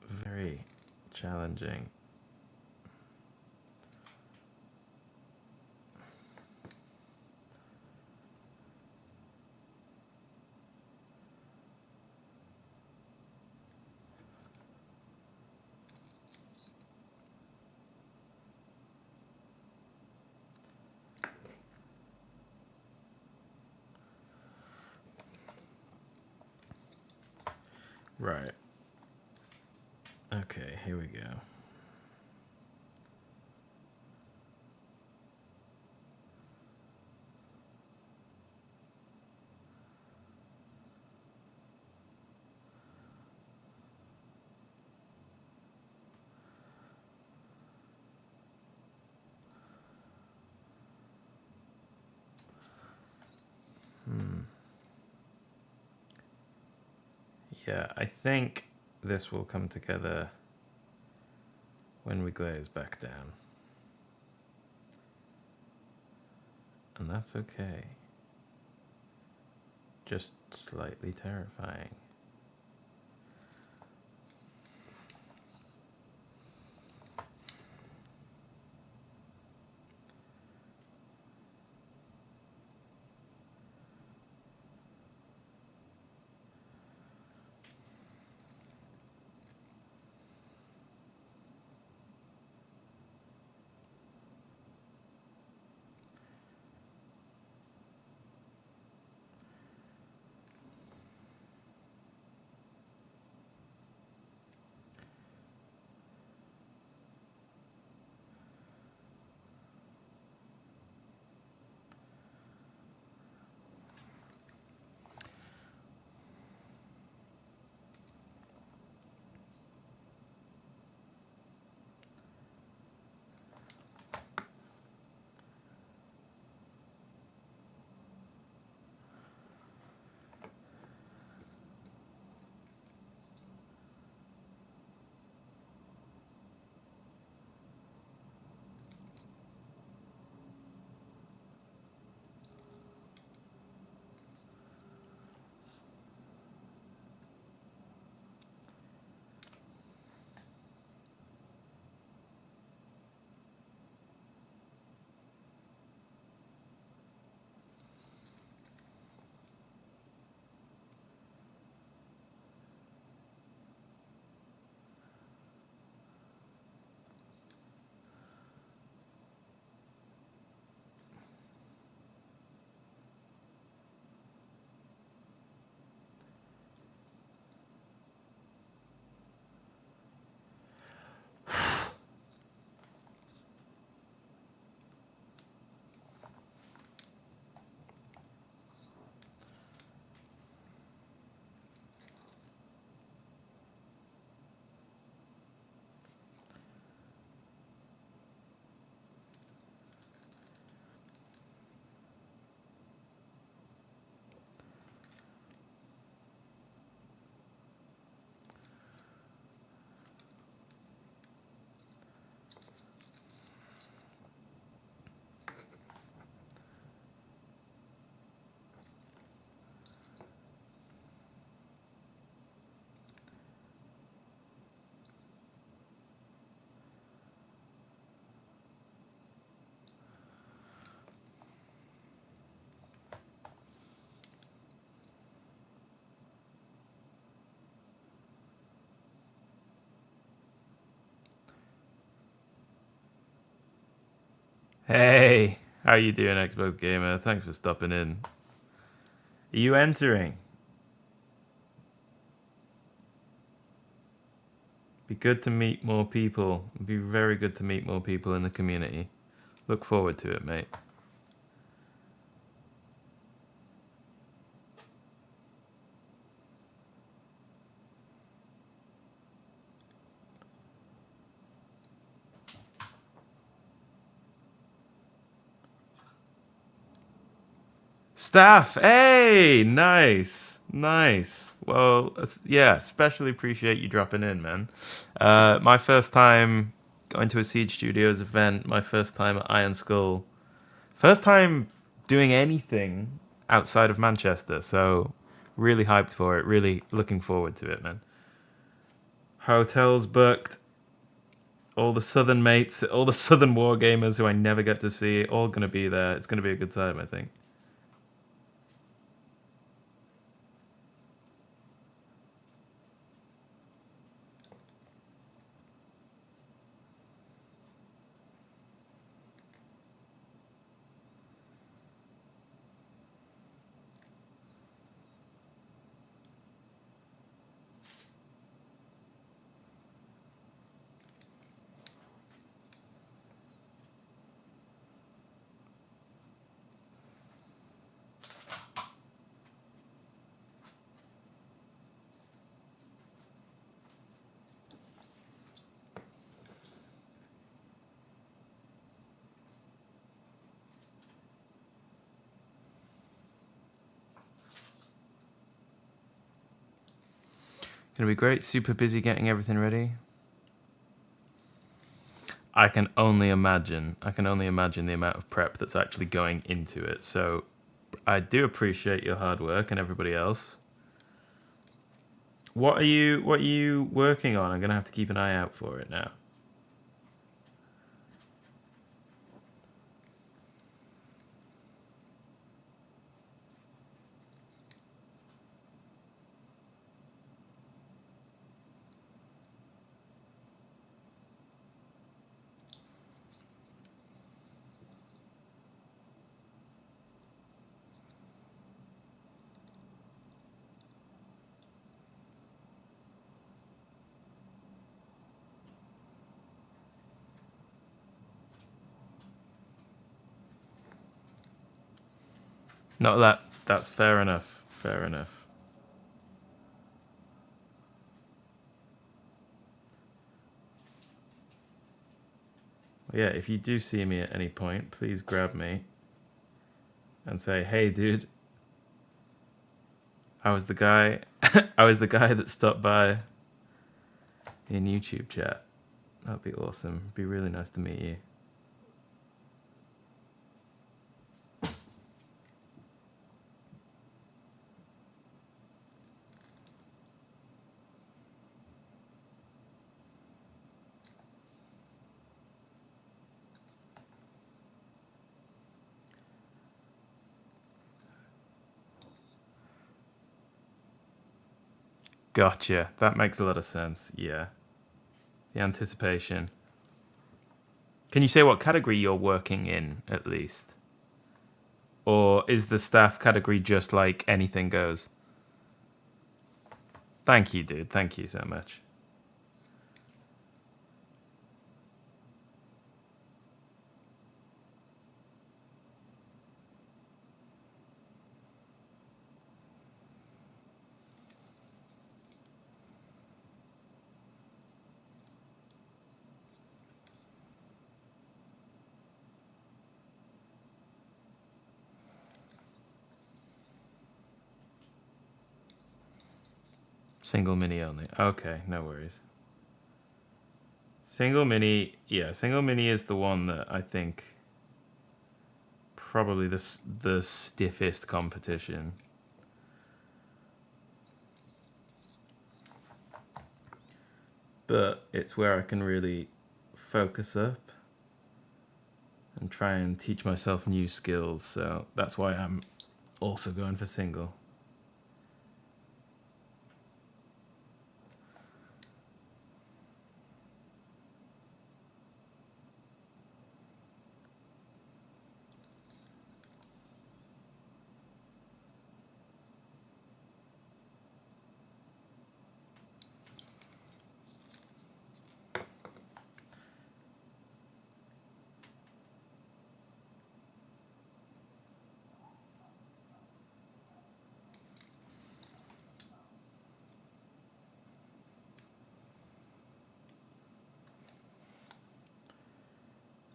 Very challenging. Right. Okay, here we go. Yeah, I think this will come together when we glaze back down. And that's okay. Just slightly terrifying. Hey, how you doing, Xbox Gamer? Thanks for stopping in. Are you entering? Be good to meet more people. It'd be very good to meet more people in the community. Look forward to it, mate. Staff, hey, nice, nice. Well, yeah, especially appreciate you dropping in, man. My first time going to a Siege Studios event, my first time at Iron Skull, first time doing anything outside of Manchester, so really hyped for it, really looking forward to it, man. Hotels booked, all the southern mates, all the southern war gamers who I never get to see, all gonna be there. It's gonna be a good time, I think. Gonna be great. Super busy getting everything ready. I can only imagine the amount of prep that's actually going into it. So I do appreciate your hard work and everybody else. What are you working on? I'm gonna have to keep an eye out for it now. No, that's fair enough. Fair enough. Yeah, if you do see me at any point, please grab me and say, "Hey, dude, I was the guy. I was the guy that stopped by in YouTube chat." That'd be awesome. It'd be really nice to meet you. Gotcha. That makes a lot of sense. Yeah. The anticipation. Can you say what category you're working in, at least? Or is the staff category just like anything goes? Thank you, dude. Thank you so much. Single mini only. Okay, no worries. Single mini, yeah, single mini is the one that I think probably the stiffest competition. But it's where I can really focus up and try and teach myself new skills. So that's why I'm also going for single.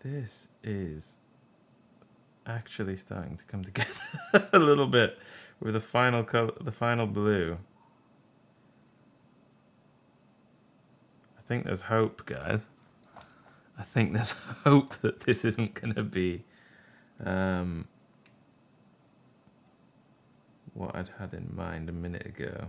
This is actually starting to come together a little bit with the final color, the final blue. I think there's hope, guys. I think there's hope that this isn't going to be what I'd had in mind a minute ago.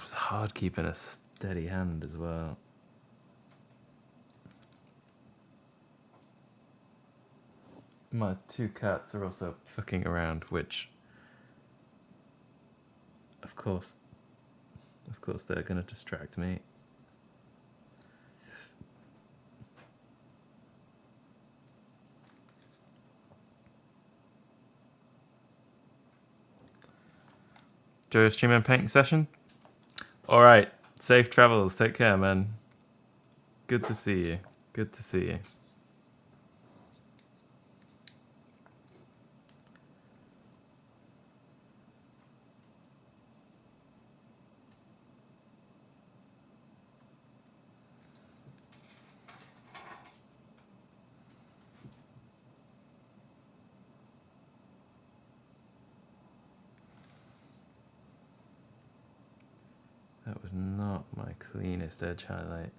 It's hard keeping a steady hand as well. My two cats are also fucking around, which, of course, they're gonna distract me. Enjoy your stream and painting session. All right, safe travels. Take care, man. Good to see you. Good to see you. That was not my cleanest edge highlight.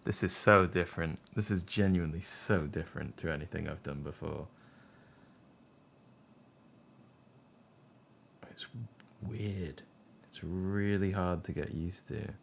This is so different. This is genuinely so different to anything I've done before. It's weird. It's really hard to get used to.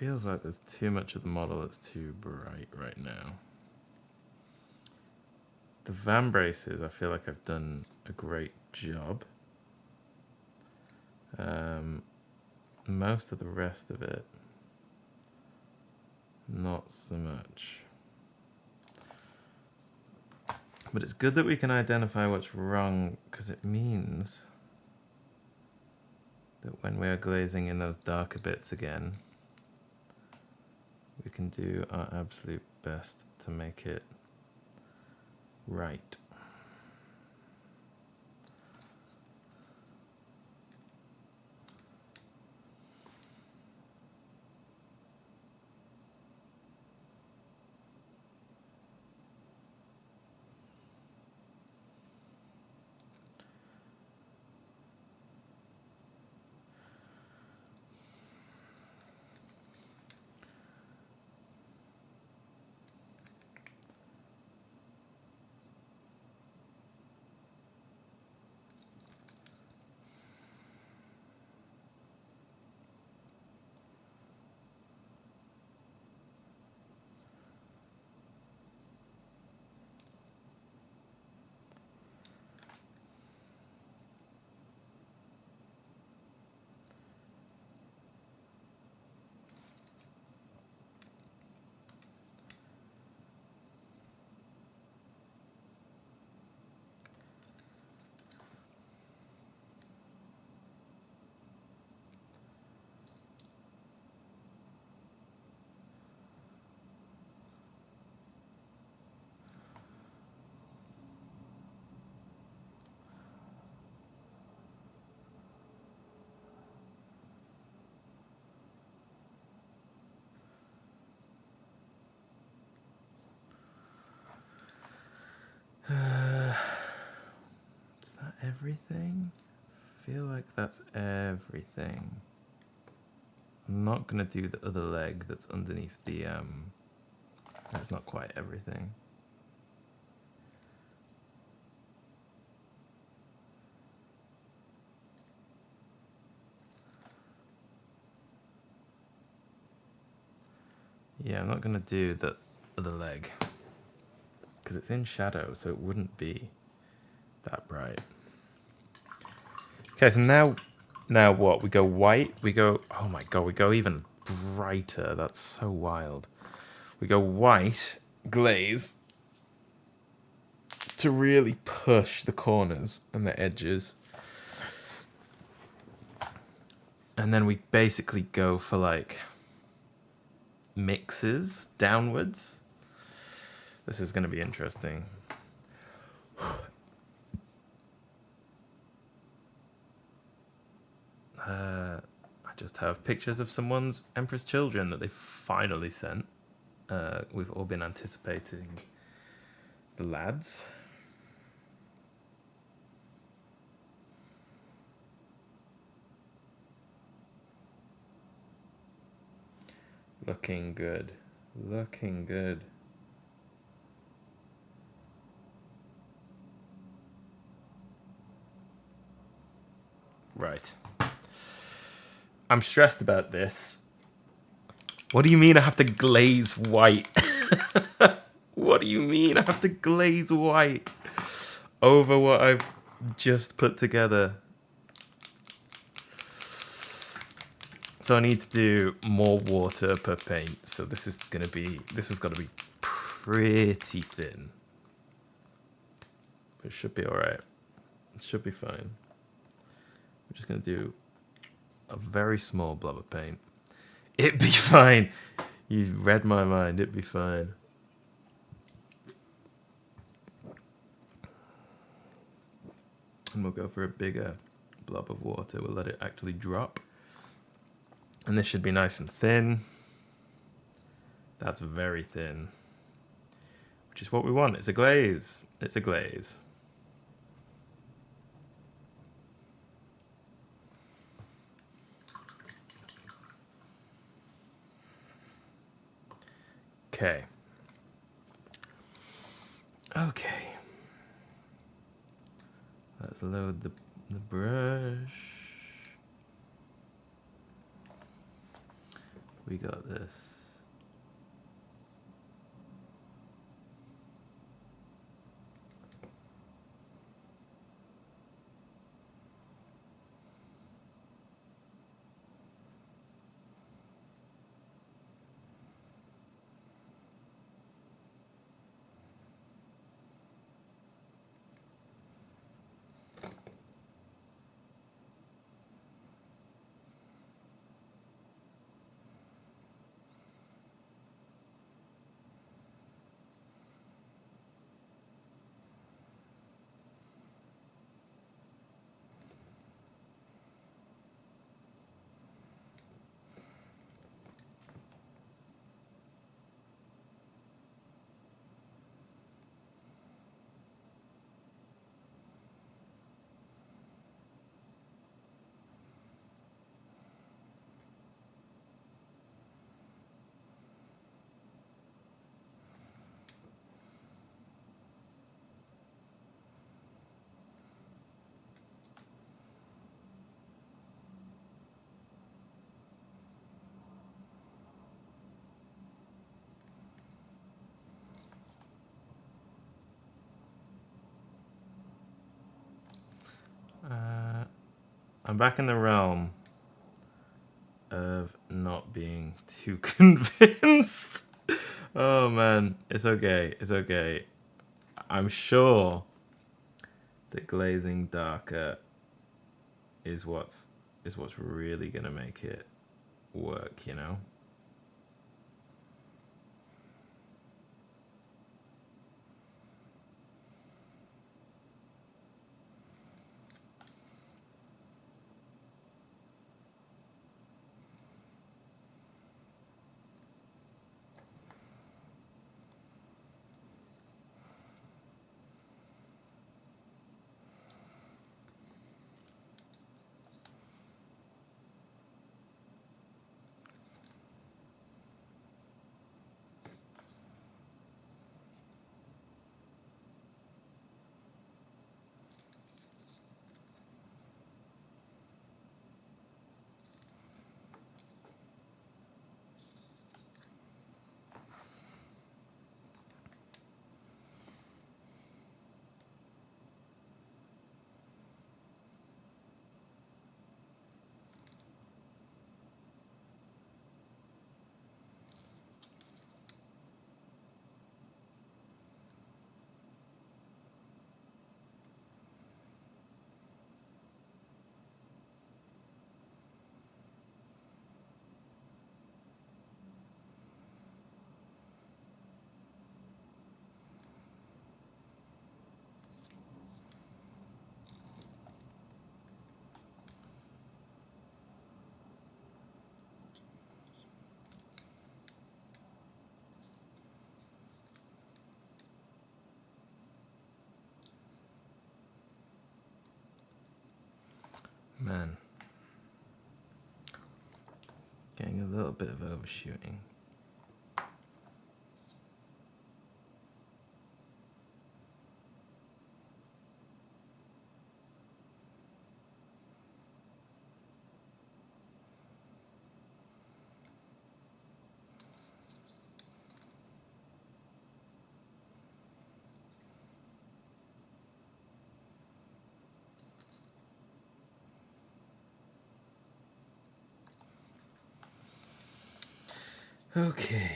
Feels like there's too much of the model that's too bright right now. The van braces, I feel like I've done a great job. Most of the rest of it, not so much. But it's good that we can identify what's wrong, because it means that when we are glazing in those darker bits again, we can do our absolute best to make it right. Is that everything? I feel like that's everything. I'm not gonna do the other leg that's underneath the that's not quite everything. Yeah, I'm not gonna do the other leg because it's in shadow, so it wouldn't be that bright. Okay, so now what? We go white, we go, oh my god, we go even brighter. That's so wild. We go white glaze to really push the corners and the edges. And then we basically go for like mixes downwards. This is going to be interesting. I just have pictures of someone's Emperor's Children that they finally sent. We've all been anticipating the lads. Looking good. Looking good. Right. I'm stressed about this. What do you mean I have to glaze white? What do you mean I have to glaze white over what I've just put together? So I need to do more water per paint. So this has got to be pretty thin. But it should be all right. It should be fine. I'm just going to do a very small blob of paint. It'd be fine. You read my mind. It'd be fine. And we'll go for a bigger blob of water. We'll let it actually drop. And this should be nice and thin. That's very thin. Which is what we want. It's a glaze. It's a glaze. Okay. Okay. Let's load the brush. We got this. I'm back in the realm of not being too convinced. Oh man, it's okay. It's okay. I'm sure that glazing darker is what's really gonna make it work, you know? Man, getting a little bit of overshooting. Okay.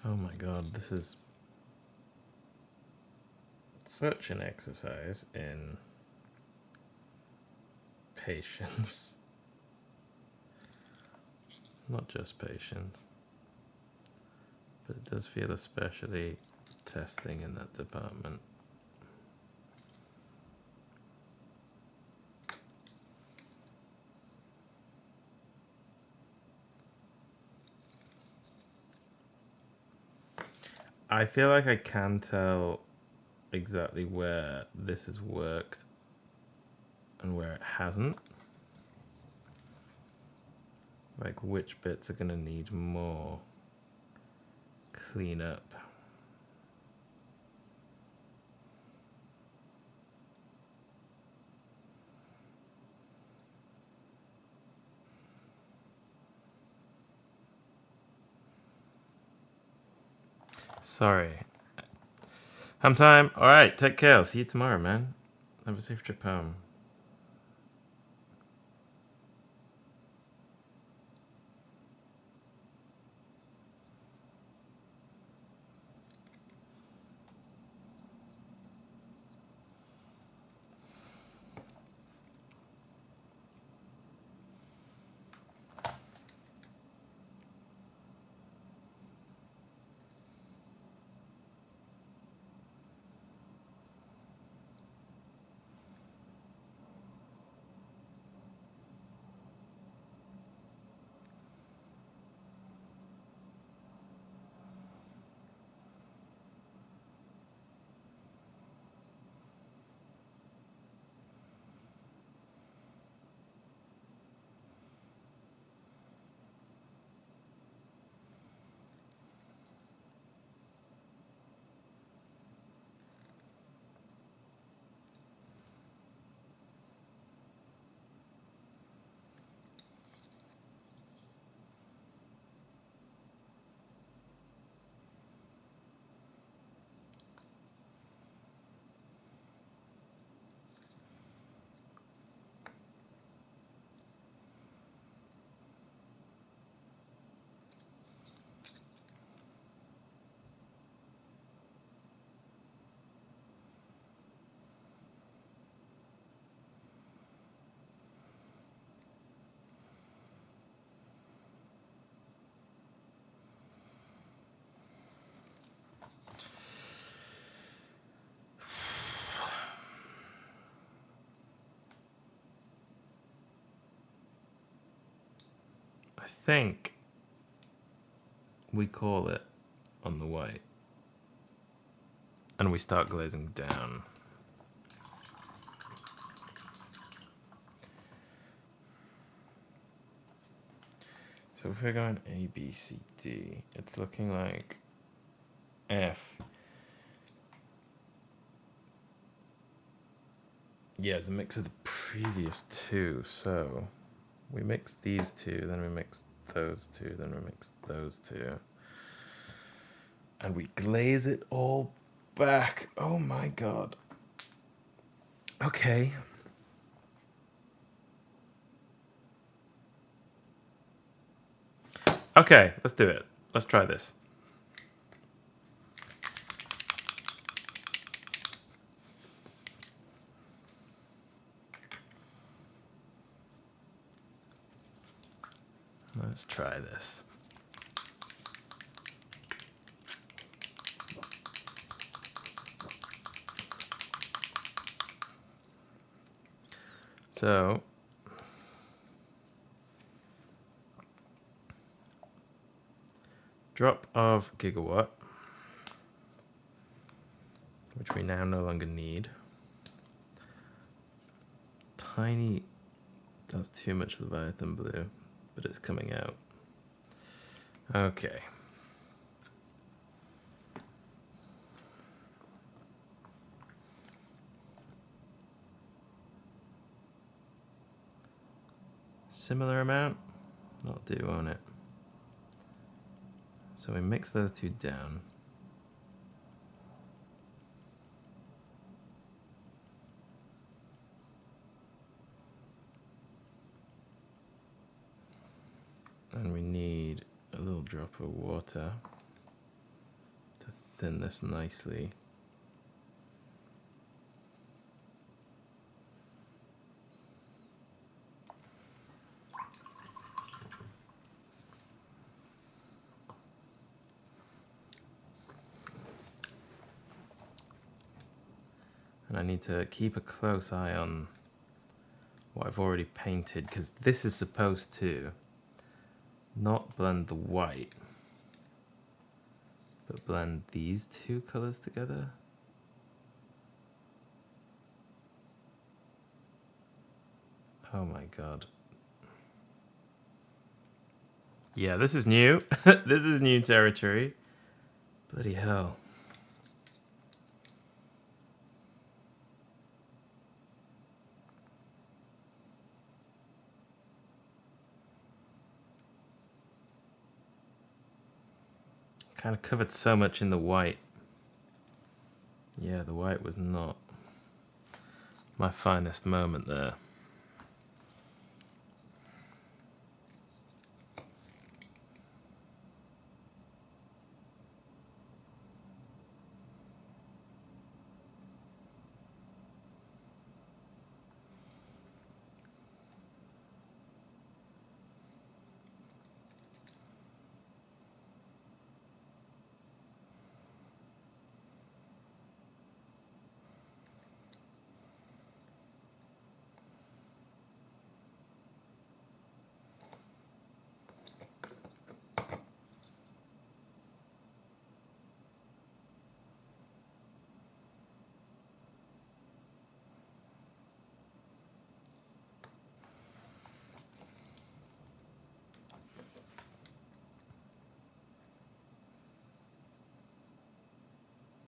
Oh my god, this is such an exercise in patience. Not just patience, but it does feel especially testing in that department. I feel like I can tell exactly where this has worked and where it hasn't. Like which bits are going to need more cleanup. Sorry. Home time. All right, take care. I'll see you tomorrow, man. Have a safe trip home. I think we call it on the white and we start glazing down. So if we're going A, B, C, D, it's looking like F. Yeah, it's a mix of the previous two. So we mix these two, then we mix those two, then we mix those two. And we glaze it all back. Oh my god. Okay. Okay, let's do it. Let's try this. Let's try this. So drop of gigawatt, which we now no longer need. Tiny, that's too much Leviathan blue, but it's coming out. Okay. Similar amount, that'll do, won't it? So we mix those two down. And we need a little drop of water to thin this nicely. And I need to keep a close eye on what I've already painted, because this is supposed to not blend the white, but blend these two colors together. Oh my god. Yeah, this is new. This is new territory. Bloody hell. Kind of covered so much in the white. Yeah, the white was not my finest moment there.